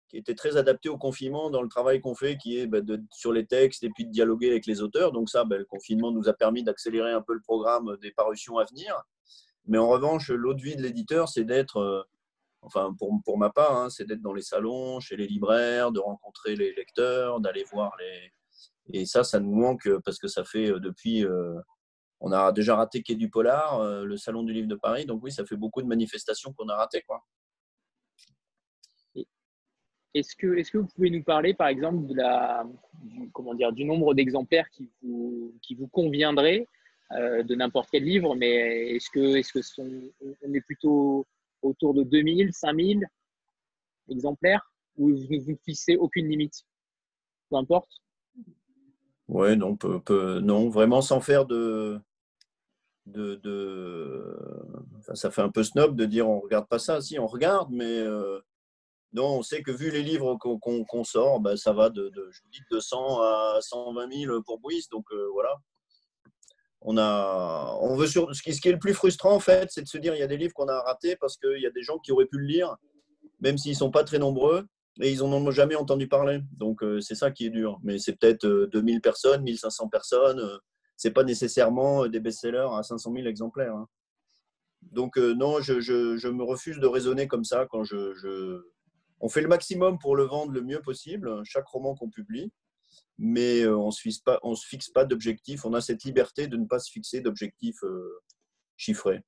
qui était très adaptée au confinement dans le travail qu'on fait, qui est sur les textes et puis de dialoguer avec les auteurs. Donc ça, le confinement nous a permis d'accélérer un peu le programme des parutions à venir. Mais en revanche, l'autre vie de l'éditeur, c'est d'être, enfin pour ma part, hein, c'est d'être dans les salons, chez les libraires, de rencontrer les lecteurs, d'aller voir les… Et ça nous manque parce que ça fait depuis… on a déjà raté Quai du Polar, le Salon du Livre de Paris. Donc oui, ça fait beaucoup de manifestations qu'on a ratées, quoi. Est-ce que vous pouvez nous parler, par exemple, du nombre d'exemplaires qui vous conviendrait de n'importe quel livre, mais est-ce on est plutôt autour de 2000, 5000 exemplaires, ou vous ne vous fixez aucune limite? Peu importe. Oui, non, non, vraiment sans faire enfin, ça fait un peu snob de dire on ne regarde pas ça. Si, on regarde, mais non, on sait que vu les livres qu'on sort, ça va je vous dis, de 200 à 120 000 pour Bouis. Donc voilà. Ce qui est le plus frustrant, en fait, c'est de se dire il y a des livres qu'on a ratés parce qu'il y a des gens qui auraient pu le lire, même s'ils ne sont pas très nombreux, et ils n'en ont jamais entendu parler. Donc c'est ça qui est dur. Mais c'est peut-être 2000 personnes, 1500 personnes. Ce n'est pas nécessairement des best-sellers à 500 000 exemplaires. Hein. Donc non, je me refuse de raisonner comme ça quand on fait le maximum pour le vendre le mieux possible, chaque roman qu'on publie, mais on ne se fixe pas d'objectif. On a cette liberté de ne pas se fixer d'objectifs chiffrés.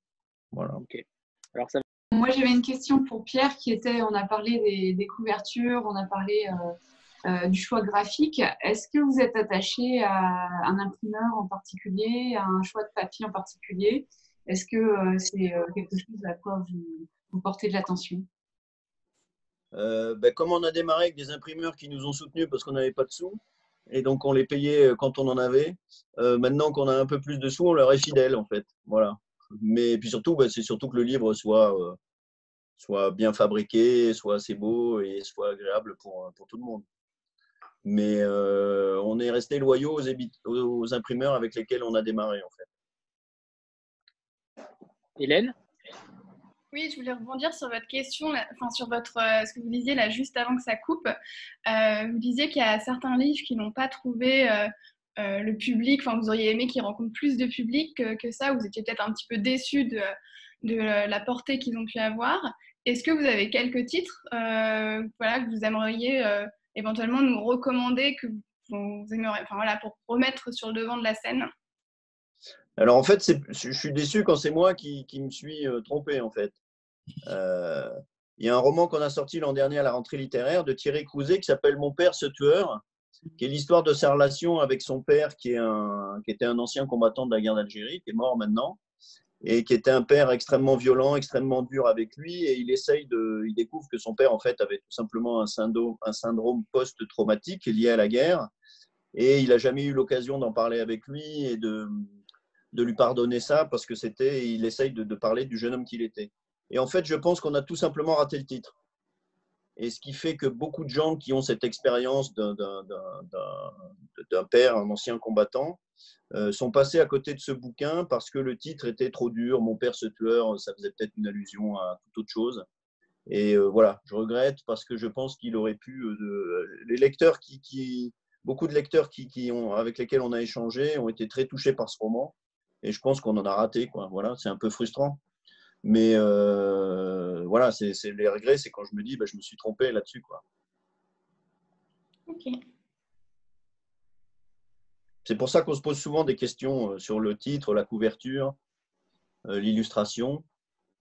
Voilà. Okay. Alors, moi, j'avais une question pour Pierre on a parlé des couvertures, on a parlé du choix graphique. Est-ce que vous êtes attaché à un imprimeur en particulier, à un choix de papier en particulier? Est-ce que c'est quelque chose à quoi vous portez de l'attention? Comme on a démarré avec des imprimeurs qui nous ont soutenus parce qu'on n'avait pas de sous, et donc on les payait quand on en avait, maintenant qu'on a un peu plus de sous, on leur est fidèle en fait. Voilà. Mais puis surtout, c'est surtout que le livre soit bien fabriqué, soit assez beau et soit agréable pour tout le monde. Mais on est resté loyaux aux imprimeurs avec lesquels on a démarré en fait. Hélène? Oui, je voulais rebondir sur votre question, enfin sur votre, ce que vous disiez là juste avant que ça coupe. Vous disiez qu'il y a certains livres qui n'ont pas trouvé le public, enfin vous auriez aimé qu'ils rencontrent plus de public que ça, vous étiez peut-être un petit peu déçu de la portée qu'ils ont pu avoir. Est-ce que vous avez quelques titres voilà, que vous aimeriez éventuellement nous recommander, que vous aimeriez, enfin, voilà, pour remettre sur le devant de la scène? Alors en fait, je suis déçu quand c'est moi qui me suis trompé en fait. Il y a un roman qu'on a sorti l'an dernier à la rentrée littéraire de Thierry Crouzet qui s'appelle Mon père ce tueur, qui est l'histoire de sa relation avec son père qui était un ancien combattant de la guerre d'Algérie, qui est mort maintenant, et qui était un père extrêmement violent, extrêmement dur avec lui, et il découvre que son père en fait avait tout simplement un syndrome post-traumatique lié à la guerre, et il n'a jamais eu l'occasion d'en parler avec lui et de lui pardonner ça, parce que il essaye de parler du jeune homme qu'il était. Et en fait, je pense qu'on a tout simplement raté le titre. Et ce qui fait que beaucoup de gens qui ont cette expérience d'un père, un ancien combattant, sont passés à côté de ce bouquin parce que le titre était trop dur. Mon père ce tueur, ça faisait peut-être une allusion à toute autre chose. Et voilà, je regrette parce que je pense qu'il aurait pu… les lecteurs beaucoup de lecteurs avec lesquels on a échangé ont été très touchés par ce roman. Et je pense qu'on en a raté, quoi. Voilà, c'est un peu frustrant. Mais voilà, c'est les regrets, c'est quand je me dis, je me suis trompé là-dessus, quoi. Ok. C'est pour ça qu'on se pose souvent des questions sur le titre, la couverture, l'illustration.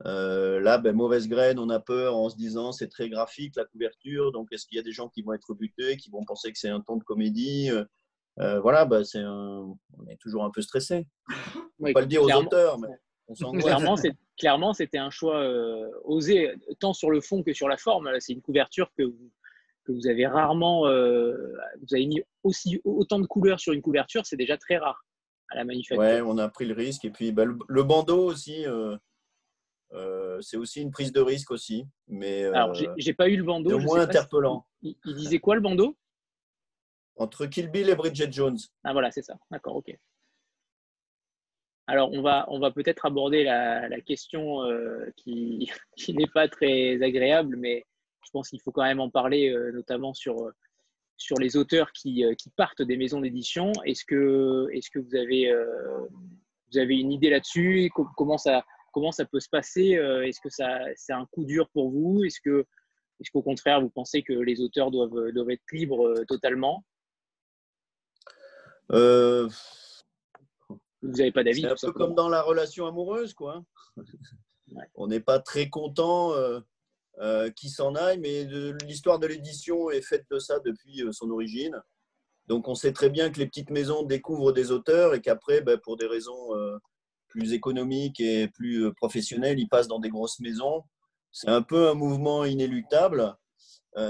Là, mauvaise graine, on a peur en se disant c'est très graphique la couverture, donc est-ce qu'il y a des gens qui vont être butés, qui vont penser que c'est un ton de comédie? Voilà, on est toujours un peu stressé. On ne peut pas le dire aux auteurs, mais on s'angoisse. Clairement, c'était un choix osé, tant sur le fond que sur la forme. C'est une couverture que vous avez rarement… vous avez mis autant de couleurs sur une couverture, c'est déjà très rare à la manufacture. Ouais, on a pris le risque. Et puis le bandeau aussi, c'est aussi une prise de risque aussi. Mais, alors, j'ai pas eu le bandeau. C'est au moins interpellant. Il disait quoi le bandeau? Entre Kill Bill et Bridget Jones. Ah voilà, c'est ça. D'accord, ok. Alors, on va peut-être aborder la question qui n'est pas très agréable, mais je pense qu'il faut quand même en parler, notamment sur les auteurs qui partent des maisons d'édition. Est-ce que vous avez une idée là-dessus? Comment ça peut se passer? Est-ce que c'est un coup dur pour vous? Est-ce qu'au contraire, vous pensez que les auteurs doivent être libres totalement? Vous n'avez pas d'avis? C'est un peu comme dans la relation amoureuse, quoi. Ouais. On n'est pas très content qu'il s'en aille, mais l'histoire de l'édition est faite de ça depuis son origine. Donc, on sait très bien que les petites maisons découvrent des auteurs et qu'après, pour des raisons plus économiques et plus professionnelles, ils passent dans des grosses maisons. C'est un peu un mouvement inéluctable.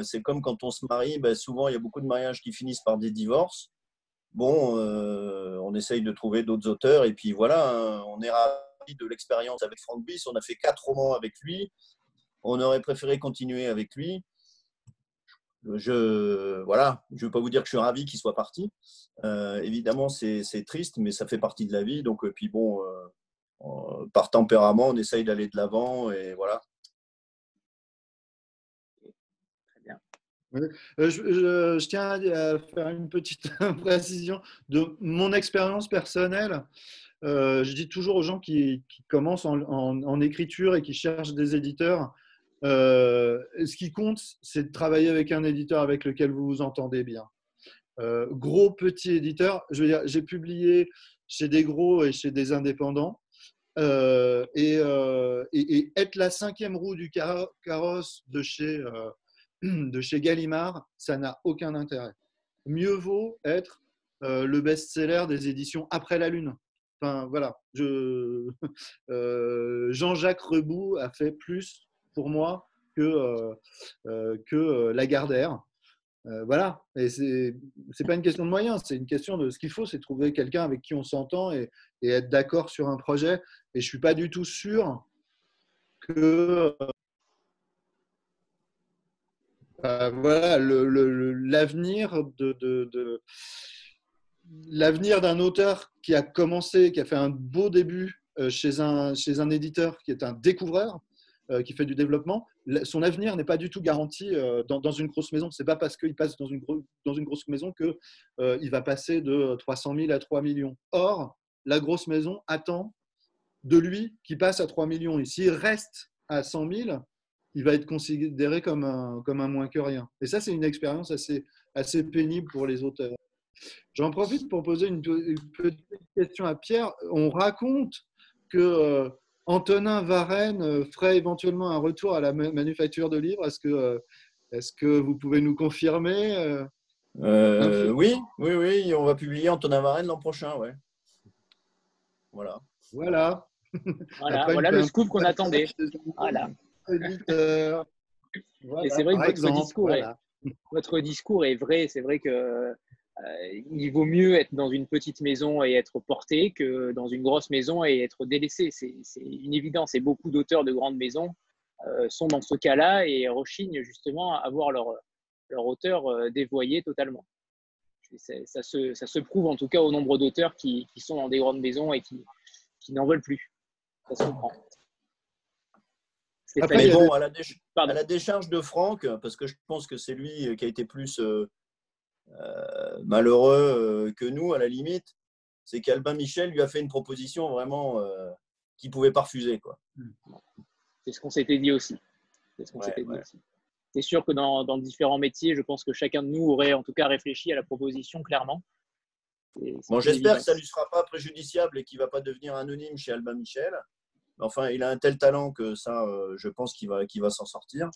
C'est comme quand on se marie, souvent, il y a beaucoup de mariages qui finissent par des divorces. Bon, on essaye de trouver d'autres auteurs et puis voilà, hein, on est ravis de l'expérience avec Frank Biss. On a fait 4 romans avec lui. On aurait préféré continuer avec lui. Voilà, je ne veux pas vous dire que je suis ravi qu'il soit parti. Évidemment, c'est triste, mais ça fait partie de la vie. Donc, puis bon, par tempérament, on essaye d'aller de l'avant et voilà. Je tiens à faire une petite précision de mon expérience personnelle. Je dis toujours aux gens qui commencent en écriture et qui cherchent des éditeurs, ce qui compte, c'est de travailler avec un éditeur avec lequel vous vous entendez bien. Gros, petit éditeur, je veux dire, j'ai publié chez des gros et chez des indépendants. Et être la 5e roue du carrosse de chez Gallimard, ça n'a aucun intérêt. Mieux vaut être le best-seller des éditions Après la Lune. Enfin, voilà. Jean-Jacques Reboux a fait plus pour moi que Lagardère. Voilà. Et c'est pas une question de moyens, c'est une question de ce qu'il faut, c'est trouver quelqu'un avec qui on s'entend et être d'accord sur un projet. Et je suis pas du tout sûr que voilà, l'avenir d'un auteur qui a commencé, qui a fait un beau début chez un éditeur qui est un découvreur, qui fait du développement, son avenir n'est pas du tout garanti dans une grosse maison. Ce n'est pas parce qu'il passe dans une grosse maison qu'il va passer de 300 000 à 3 millions. Or, la grosse maison attend de lui qui passe à 3 millions. Et s'il reste à 100 000, il va être considéré comme un moins que rien. Et ça, c'est une expérience assez pénible pour les auteurs. J'en profite pour poser une petite question à Pierre. On raconte que Antonin Varenne ferait éventuellement un retour à la manufacture de livres. Est-ce que vous pouvez nous confirmer Oui, on va publier Antonin Varenne l'an prochain, ouais. Voilà. Voilà. Voilà le scoop qu'on attendait. Voilà. Voilà, et c'est vrai que exemple, votre discours est vrai. C'est vrai que il vaut mieux être dans une petite maison et être porté que dans une grosse maison et être délaissé. C'est une évidence. Et beaucoup d'auteurs de grandes maisons sont dans ce cas-là et rechignent justement à voir leur auteur dévoyé totalement. Ça se prouve en tout cas au nombre d'auteurs qui sont dans des grandes maisons et qui n'en veulent plus. Ça se comprend. Mais bon, à la décharge de Franck, parce que je pense que c'est lui qui a été plus malheureux que nous, à la limite, c'est qu'Albin Michel lui a fait une proposition vraiment qu'il ne pouvait pas refuser, quoi. C'est ce qu'on s'était dit aussi. C'est sûr que dans différents métiers, je pense que chacun de nous aurait en tout cas réfléchi à la proposition clairement. Bon, j'espère que ça ne lui sera pas préjudiciable et qu'il ne va pas devenir anonyme chez Albin Michel. Enfin, il a un tel talent que ça, je pense qu'il va s'en sortir.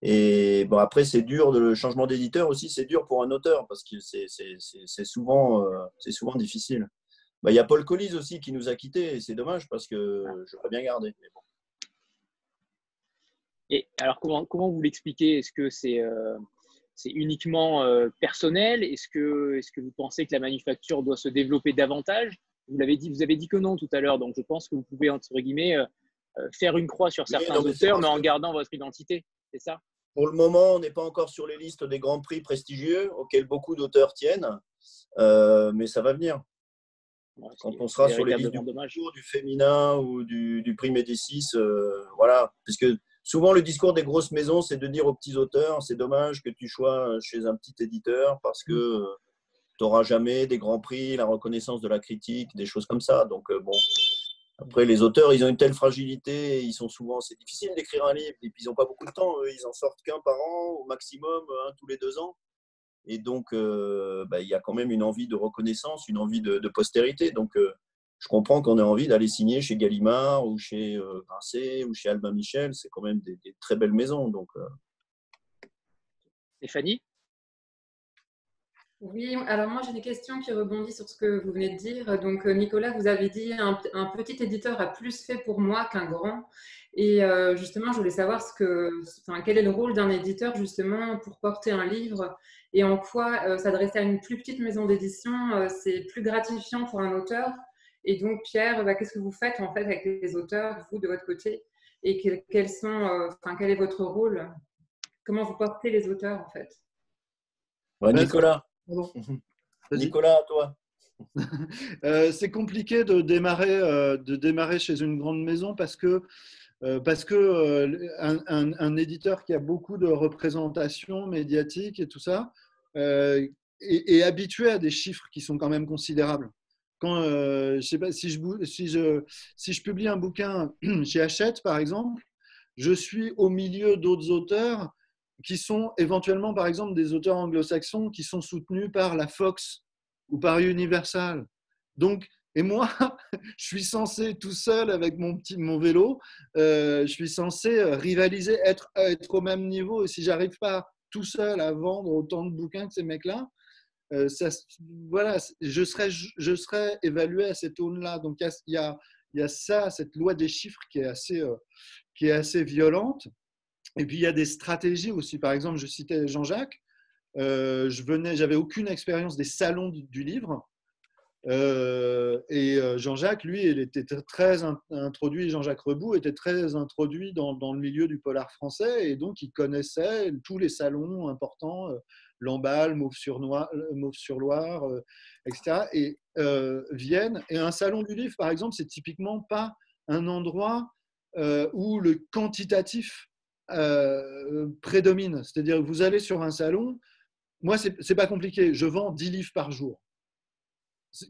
Et bon, après, c'est dur, le changement d'éditeur aussi, c'est dur pour un auteur parce que c'est souvent difficile. Il y a Paul Colise aussi qui nous a quittés et c'est dommage parce que je l'aurais bien gardé. Mais bon. Et alors, comment vous l'expliquez? Est-ce que c'est uniquement personnel? Est-ce que vous pensez que la manufacture doit se développer davantage? Vous avez dit que non tout à l'heure, donc je pense que vous pouvez, entre guillemets, faire une croix sur certains auteurs, mais en gardant votre identité. C'est ça? Pour le moment, on n'est pas encore sur les listes des grands prix prestigieux auxquels beaucoup d'auteurs tiennent, mais ça va venir. Quand on sera sur les listes du féminin ou du prix Médicis, voilà. Parce que souvent, le discours des grosses maisons, c'est de dire aux petits auteurs, c'est dommage que tu sois chez un petit éditeur parce que tu n'auras jamais des grands prix, la reconnaissance de la critique, des choses comme ça. Donc, bon. Après, les auteurs, ils ont une telle fragilité, c'est difficile d'écrire un livre, et puis ils n'ont pas beaucoup de temps. Eux, ils en sortent qu'un par an, au maximum, un tous les 2 ans. Et donc, il y a quand même une envie de reconnaissance, une envie de postérité. Donc, je comprends qu'on ait envie d'aller signer chez Gallimard ou chez Grasset ou chez Albin Michel. C'est quand même des très belles maisons. Donc, Stéphanie? Oui, alors moi j'ai des questions qui rebondissent sur ce que vous venez de dire. Donc Nicolas, vous avez dit un petit éditeur a plus fait pour moi qu'un grand. Et justement, je voulais savoir quel est le rôle d'un éditeur justement pour porter un livre et en quoi s'adresser à une plus petite maison d'édition, c'est plus gratifiant pour un auteur. Et donc Pierre, qu'est-ce que vous faites en fait avec les auteurs, vous de votre côté, et quel est votre rôle? Comment vous portez les auteurs en fait? Nicolas. Nicolas, à toi. C'est compliqué de démarrer chez une grande maison parce que un éditeur qui a beaucoup de représentation médiatique et tout ça est habitué à des chiffres qui sont quand même considérables. Quand je sais pas, si je publie un bouquin chez Hachette par exemple, je suis au milieu d'autres auteurs qui sont éventuellement, par exemple, des auteurs anglo-saxons qui sont soutenus par la Fox ou par Universal. Donc, et moi, je suis censé tout seul avec mon vélo, je suis censé rivaliser, être au même niveau. Et si j'arrive pas tout seul à vendre autant de bouquins que ces mecs-là, voilà, je serais évalué à cette aune-là. Donc, il y a ça, cette loi des chiffres qui est assez violente. Et puis, il y a des stratégies aussi. Par exemple, je citais Jean-Jacques. J'avais aucune expérience des salons du livre. Et Jean-Jacques, lui, il était très introduit. Jean-Jacques Rebout était très introduit dans le milieu du polar français. Et donc, il connaissait tous les salons importants, Lamballe, Mauves-sur-Loire, etc. Et Vienne. Et un salon du livre, par exemple, c'est typiquement pas un endroit où le quantitatif prédomine. C'est-à-dire que vous allez sur un salon, moi, c'est pas compliqué, je vends 10 livres par jour.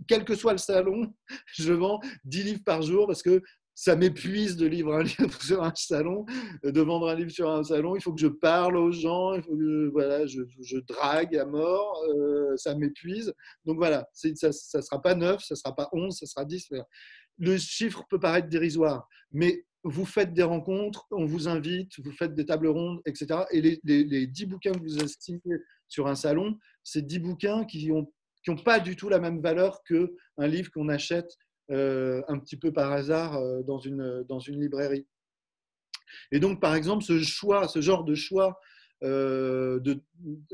Quel que soit le salon, je vends 10 livres par jour parce que ça m'épuise de livrer un livre sur un salon, de vendre un livre sur un salon. Il faut que je parle aux gens, il faut que voilà, je drague à mort, ça m'épuise. Donc voilà, ça ne sera pas 9, ça ne sera pas 11, ça sera 10. Le chiffre peut paraître dérisoire, mais vous faites des rencontres, on vous invite, vous faites des tables rondes, etc. Et les 10 bouquins que vous signés sur un salon, c'est 10 bouquins qui n'ont pas du tout la même valeur qu'un livre qu'on achète un petit peu par hasard dans une librairie. Et donc, par exemple, ce genre de choix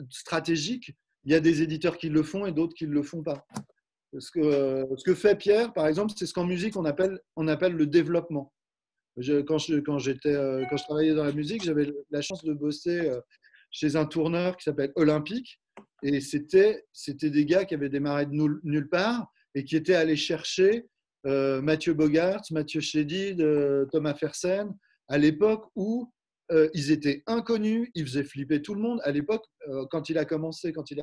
stratégique, il y a des éditeurs qui le font et d'autres qui ne le font pas. Ce que fait Pierre, par exemple, c'est ce qu'en musique, on appelle le développement. Quand je travaillais dans la musique, j'avais la chance de bosser chez un tourneur qui s'appelle Olympique. Et c'était des gars qui avaient démarré de nulle part et qui étaient allés chercher Mathieu Bogart, Mathieu Chédid, Thomas Fersen, à l'époque où ils étaient inconnus, ils faisaient flipper tout le monde. À l'époque, quand il a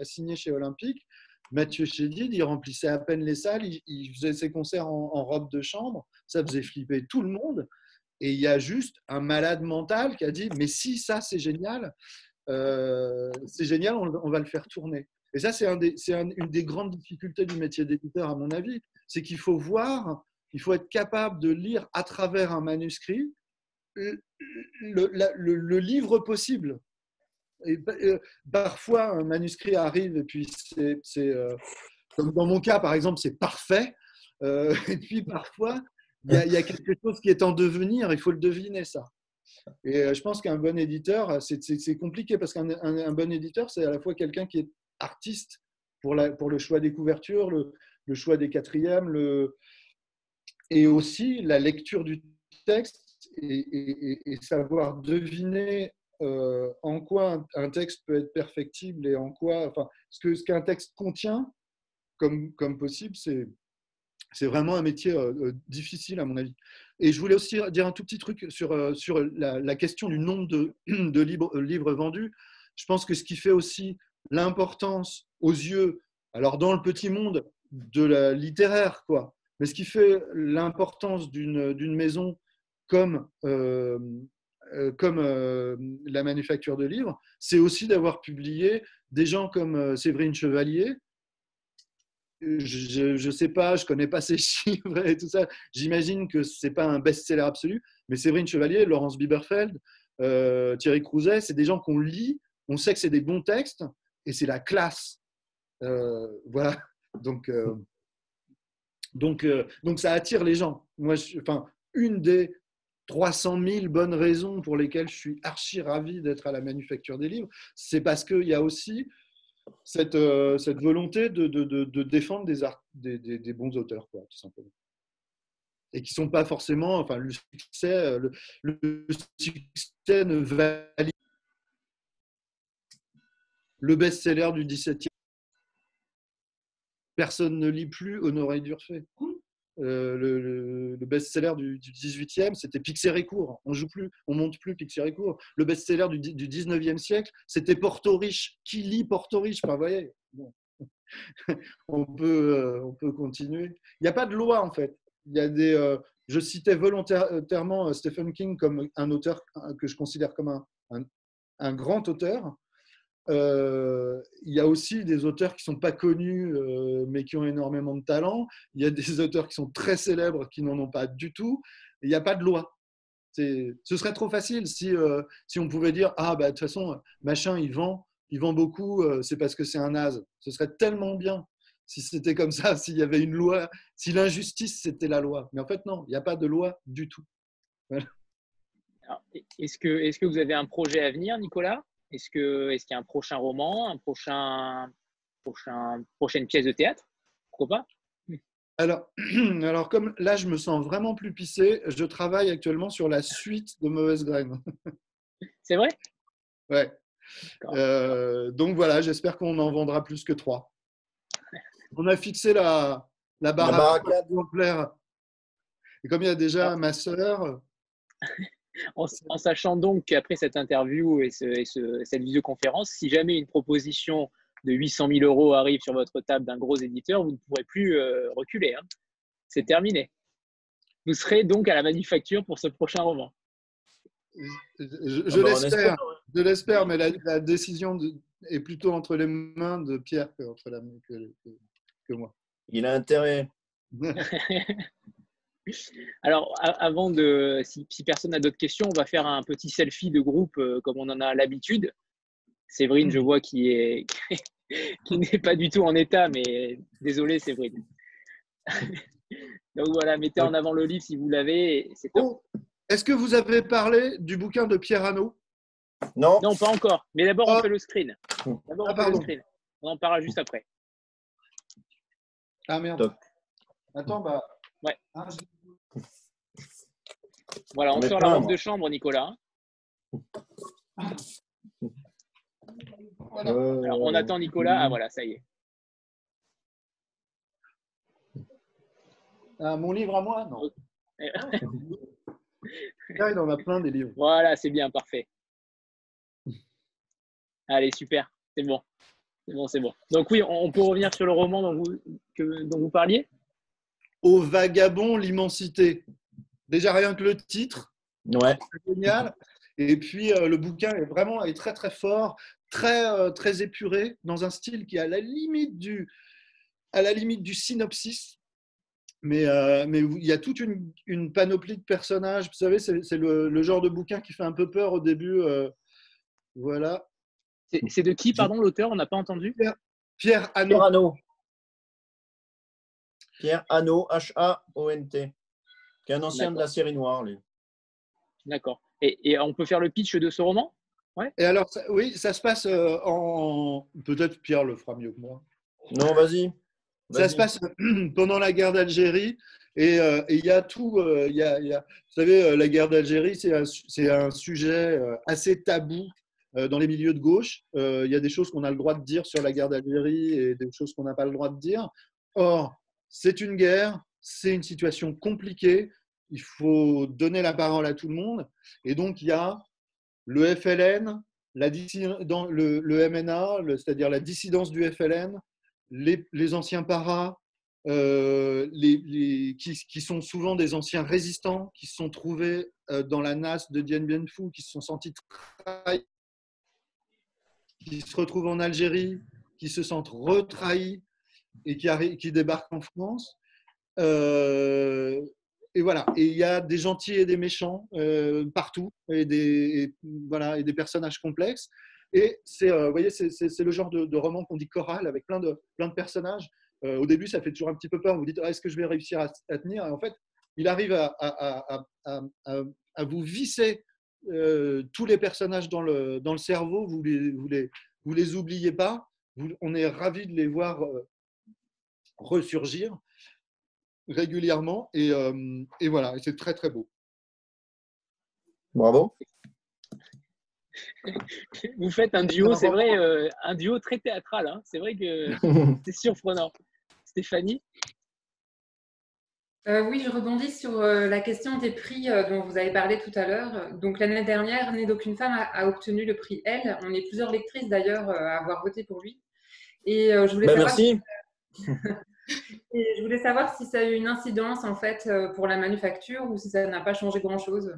signé chez Olympique, Mathieu Chédid, il remplissait à peine les salles, il faisait ses concerts en robe de chambre, ça faisait flipper tout le monde. Et il y a juste un malade mental qui a dit « Mais si, ça, c'est génial !» c'est génial, on va le faire tourner. Et ça, c'est une des grandes difficultés du métier d'éditeur, à mon avis, c'est qu'il faut être capable de lire à travers un manuscrit le livre possible. Et parfois, un manuscrit arrive et puis comme dans mon cas, par exemple, c'est parfait. Et puis parfois, il y a quelque chose qui est en devenir, il faut le deviner, ça. Et je pense qu'un bon éditeur, c'est compliqué parce qu'un bon éditeur, c'est à la fois quelqu'un qui est artiste pour le choix des couvertures, le choix des quatrièmes, et aussi la lecture du texte et savoir deviner en quoi un texte peut être perfectible et en quoi, enfin, ce qu'un texte contient comme possible, c'est vraiment un métier difficile, à mon avis. Et je voulais aussi dire un tout petit truc sur la question du nombre de livres vendus. Je pense que ce qui fait aussi l'importance aux yeux, alors dans le petit monde de la littéraire, quoi, mais ce qui fait l'importance d'une maison comme la manufacture de livres, c'est aussi d'avoir publié des gens comme Séverine Chevalier. Je ne sais pas, je ne connais pas ces chiffres et tout ça. J'imagine que ce n'est pas un best-seller absolu, mais Séverine Chevalier, Laurence Biberfeld, Thierry Crouzet, c'est des gens qu'on lit, on sait que c'est des bons textes et c'est la classe. Voilà. Donc, ça attire les gens. Moi, une des 300 000 bonnes raisons pour lesquelles je suis archi ravi d'être à la manufacture des livres, c'est parce qu'il y a aussi cette volonté de défendre des bons auteurs, quoi, tout simplement. Et qui ne sont pas forcément, enfin, le succès ne valide le best-seller du 17e. Personne ne lit plus Honoré d'Urfé. Le best-seller du 18e, c'était Pixérécourt. On monte plus Pixérécourt. Le best-seller du 19e siècle, c'était Porto Riche. Qui lit Porto Riche? Vous voyez, bon. on peut continuer. Il n'y a pas de loi, en fait. Il y a je citais volontairement Stephen King comme un auteur que je considère comme un grand auteur. Il y a aussi des auteurs qui ne sont pas connus mais qui ont énormément de talent. Il y a des auteurs qui sont très célèbres qui n'en ont pas du tout. Il n'y a pas de loi. Ce serait trop facile si on pouvait dire « Ah, bah, de toute façon, machin, il vend beaucoup, c'est parce que c'est un naze. » Ce serait tellement bien si c'était comme ça, s'il y avait une loi, si l'injustice, c'était la loi. Mais en fait, non, il n'y a pas de loi du tout. Voilà. Alors, est-ce que vous avez un projet à venir, Nicolas? Est-ce qu'il y a un prochain roman, prochaine pièce de théâtre? Pourquoi pas? Alors, comme là, je me sens vraiment plus pissé, je travaille actuellement sur la suite de Mauvaise Graine. C'est vrai? Ouais. Donc voilà, j'espère qu'on en vendra plus que 3. On a fixé la barre à plaire. Et comme il y a déjà ma sœur, En sachant donc qu'après cette interview et cette visioconférence, si jamais une proposition de 800 000 euros arrive sur votre table d'un gros éditeur, vous ne pourrez plus reculer. Hein. C'est terminé. Vous serez donc à la manufacture pour ce prochain roman. Je l'espère, mais la décision est plutôt entre les mains de Pierre que moi. Il a intérêt. Alors, si personne n'a d'autres questions, on va faire un petit selfie de groupe comme on en a l'habitude. Séverine, je vois qui n'est pas du tout en état, mais désolé Séverine. Donc voilà, mettez en avant le livre si vous l'avez. C'est top. Est-ce que vous avez parlé du bouquin de Pierre Hannot? Non. Non, pas encore. Mais d'abord, on fait le screen. D'abord, on fait le screen. On en parlera juste après. Ah merde. Top. Attends, bah. Ouais. Voilà, on sort la robe de chambre, Nicolas. Voilà. Alors, on attend Nicolas. Ah voilà, ça y est. Ah, mon livre à moi? Non. Là, il en a plein des livres. Voilà, c'est bien, parfait. Allez, super. C'est bon. C'est bon. Donc oui, on peut revenir sur le roman dont vous parliez? Au vagabond, l'immensité. Déjà, rien que le titre. Ouais. C'est génial. Et puis, le bouquin est très, très fort, très épuré, dans un style qui est à la limite du synopsis. Mais il y a toute une panoplie de personnages. Vous savez, c'est le genre de bouquin qui fait un peu peur au début. Voilà. C'est de qui, pardon, l'auteur? On n'a pas entendu. Pierre Hannot. Pierre Hannot, H-A-O-N-T, qui est un ancien de la série noire, lui. D'accord. Et on peut faire le pitch de ce roman? Ouais. Et alors, oui, ça se passe en… Peut-être Pierre le fera mieux que moi. Non, vas-y. Ça se passe pendant la guerre d'Algérie et il y a tout. Vous savez, la guerre d'Algérie, c'est un sujet assez tabou dans les milieux de gauche. Il y a des choses qu'on a le droit de dire sur la guerre d'Algérie et des choses qu'on n'a pas le droit de dire. Or, c'est une guerre, c'est une situation compliquée. Il faut donner la parole à tout le monde. Et donc, il y a le FLN, le MNA, c'est-à-dire la dissidence du FLN, les anciens paras, qui sont souvent des anciens résistants, qui se sont trouvés dans la nasse de Dien Bien Phu, qui se sont sentis trahis, qui se retrouvent en Algérie, qui se sentent retrahis et qui débarquent en France. Et voilà. Et il y a des gentils et des méchants partout, et des personnages complexes. Et vous voyez, c'est le genre de roman qu'on dit choral, avec plein de personnages. Au début, ça fait toujours un petit peu peur. Vous vous dites, est-ce que je vais réussir à tenir? Et en fait, il arrive à vous visser tous les personnages dans le cerveau. Vous les oubliez pas. On est ravis de les voir ressurgir régulièrement. Et voilà, et c'est très, très beau. Bravo. Vous faites un duo, c'est vrai, un duo très théâtral. Hein. C'est vrai que c'est surprenant. Stéphanie? Oui, je rebondis sur la question des prix dont vous avez parlé tout à l'heure. Donc, l'année dernière, Né d'aucune femme a obtenu le prix Elle. On est plusieurs lectrices d'ailleurs à avoir voté pour lui. Et je voulais savoir merci. Et je voulais savoir si ça a eu une incidence en fait pour la manufacture ou si ça n'a pas changé grand-chose.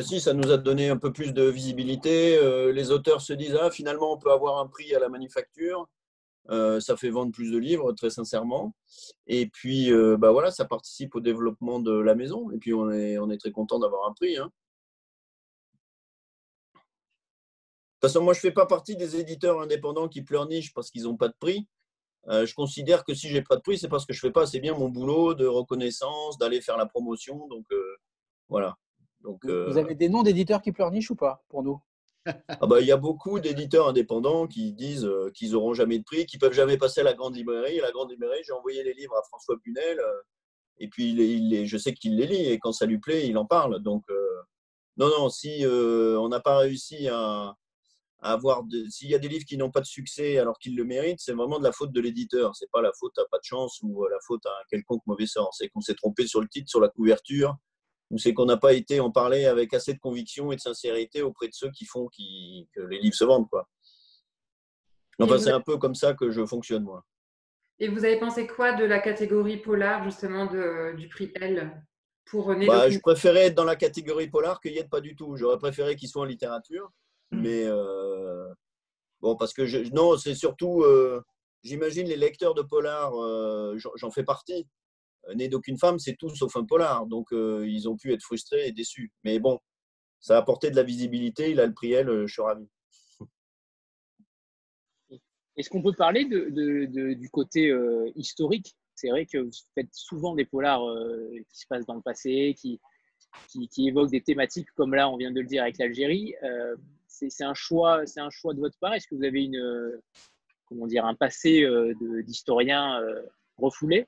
Si, ça nous a donné un peu plus de visibilité. Les auteurs se disent, finalement, on peut avoir un prix à la manufacture. Ça fait vendre plus de livres, très sincèrement. Et puis, voilà, ça participe au développement de la maison. Et puis, on est très content d'avoir un prix. Hein. De toute façon, moi, je ne fais pas partie des éditeurs indépendants qui pleurnichent parce qu'ils n'ont pas de prix. Je considère que si je n'ai pas de prix, c'est parce que je ne fais pas assez bien mon boulot de reconnaissance, d'aller faire la promotion. Donc, voilà. Donc, vous avez des noms d'éditeurs qui pleurnichent ou pas pour nous? Il y a beaucoup d'éditeurs indépendants qui disent qu'ils n'auront jamais de prix, qu'ils ne peuvent jamais passer à la grande librairie. Et la grande librairie, j'ai envoyé les livres à François Bunel et puis je sais qu'il les lit et quand ça lui plaît, il en parle. Donc, non, si on n'a pas réussi à avoir… S'il y a des livres qui n'ont pas de succès alors qu'ils le méritent, c'est vraiment de la faute de l'éditeur. Ce n'est pas la faute à pas de chance ou la faute à un quelconque mauvais sort. C'est qu'on s'est trompé sur le titre, sur la couverture. ou c'est qu'on n'a pas été en parler avec assez de conviction et de sincérité auprès de ceux qui font que les livres se vendent, quoi. Enfin, c'est un peu comme ça que je fonctionne, moi. Et vous avez pensé quoi de la catégorie polar, justement, du prix L pour Je préférais être dans la catégorie polar qu'il n'y ait pas du tout. J'aurais préféré qu'il soit en littérature. Mais bon, parce que non, c'est surtout, j'imagine les lecteurs de polar, j'en fais partie. Né d'aucune femme, c'est tout sauf un polar. Donc, ils ont pu être frustrés et déçus. Mais bon, ça a apporté de la visibilité. Il a le prix L, je suis ravi. Est-ce qu'on peut parler du côté historique? C'est vrai que vous faites souvent des polars qui se passent dans le passé, qui évoquent des thématiques comme là, on vient de le dire avec l'Algérie. C'est un choix de votre part. Est-ce que vous avez un passé d'historien refoulé?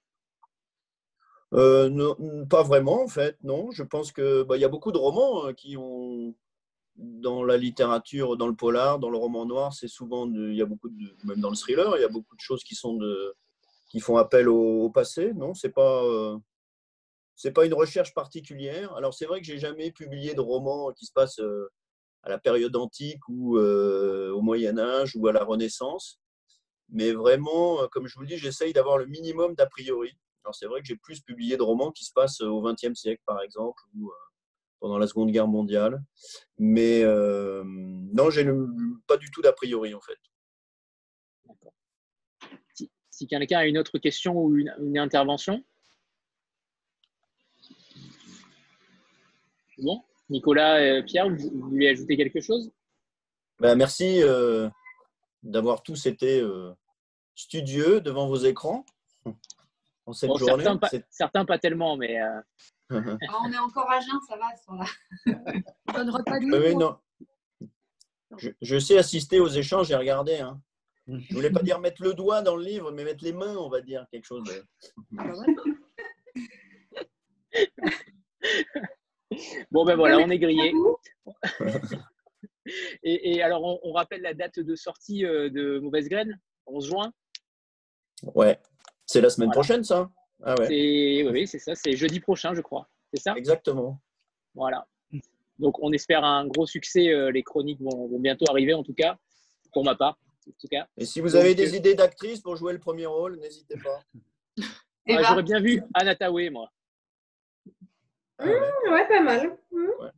Non, pas vraiment, en fait, non. Je pense qu'il y a beaucoup de romans qui ont, dans la littérature, dans le polar, dans le roman noir, c'est souvent, il y a beaucoup même dans le thriller, il y a beaucoup de choses qui font appel au passé. Non, c'est pas une recherche particulière. Alors, c'est vrai que j'ai jamais publié de roman qui se passe à la période antique ou au Moyen-Âge ou à la Renaissance. Mais vraiment, comme je vous le dis, j'essaye d'avoir le minimum d'a priori. Alors, c'est vrai que j'ai plus publié de romans qui se passent au XXe siècle, par exemple, ou pendant la Seconde Guerre mondiale. Mais non, j'ai pas du tout d'a priori, en fait. D'accord. Si quelqu'un a une autre question ou une intervention. Bon, Nicolas, Pierre, vous voulez ajouter quelque chose? Merci d'avoir tous été studieux devant vos écrans en cette journée. Certains pas tellement, mais… On est encore à jeun, ça va, ce soir-là. On donne repas de non. Je sais assister aux échanges et regarder. Hein. Je voulais pas dire mettre le doigt dans le livre, mais mettre les mains, on va dire, quelque chose de… Bon, ben voilà, on est grillé. Et alors, on rappelle la date de sortie de Mauvaise Graine, 11 juin. Ouais, c'est la semaine prochaine, ça. Ah ouais. Oui, c'est ça, c'est jeudi prochain, je crois. C'est ça? Exactement. Voilà. Donc, on espère un gros succès. Les chroniques vont bientôt arriver, en tout cas, pour ma part. En tout cas. Et si vous avez des idées d'actrices pour jouer le premier rôle, n'hésitez pas. J'aurais bien vu Anna Tawai, moi. Ouais, pas mal. Ouais.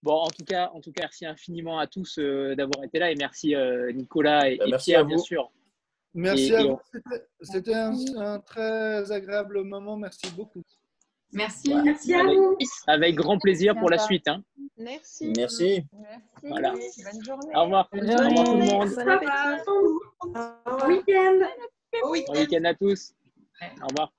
Bon, en tout cas, merci infiniment à tous d'avoir été là et merci Nicolas et merci Pierre, à vous. bien sûr. Merci à vous. C'était un très agréable moment. Merci beaucoup. Merci. Merci à vous. Avec grand plaisir pour la suite. Hein. Merci. Merci. Voilà. Bonne journée. Au revoir. Au revoir tout le monde. Bon week-end. Bon week-end à tous. Au revoir.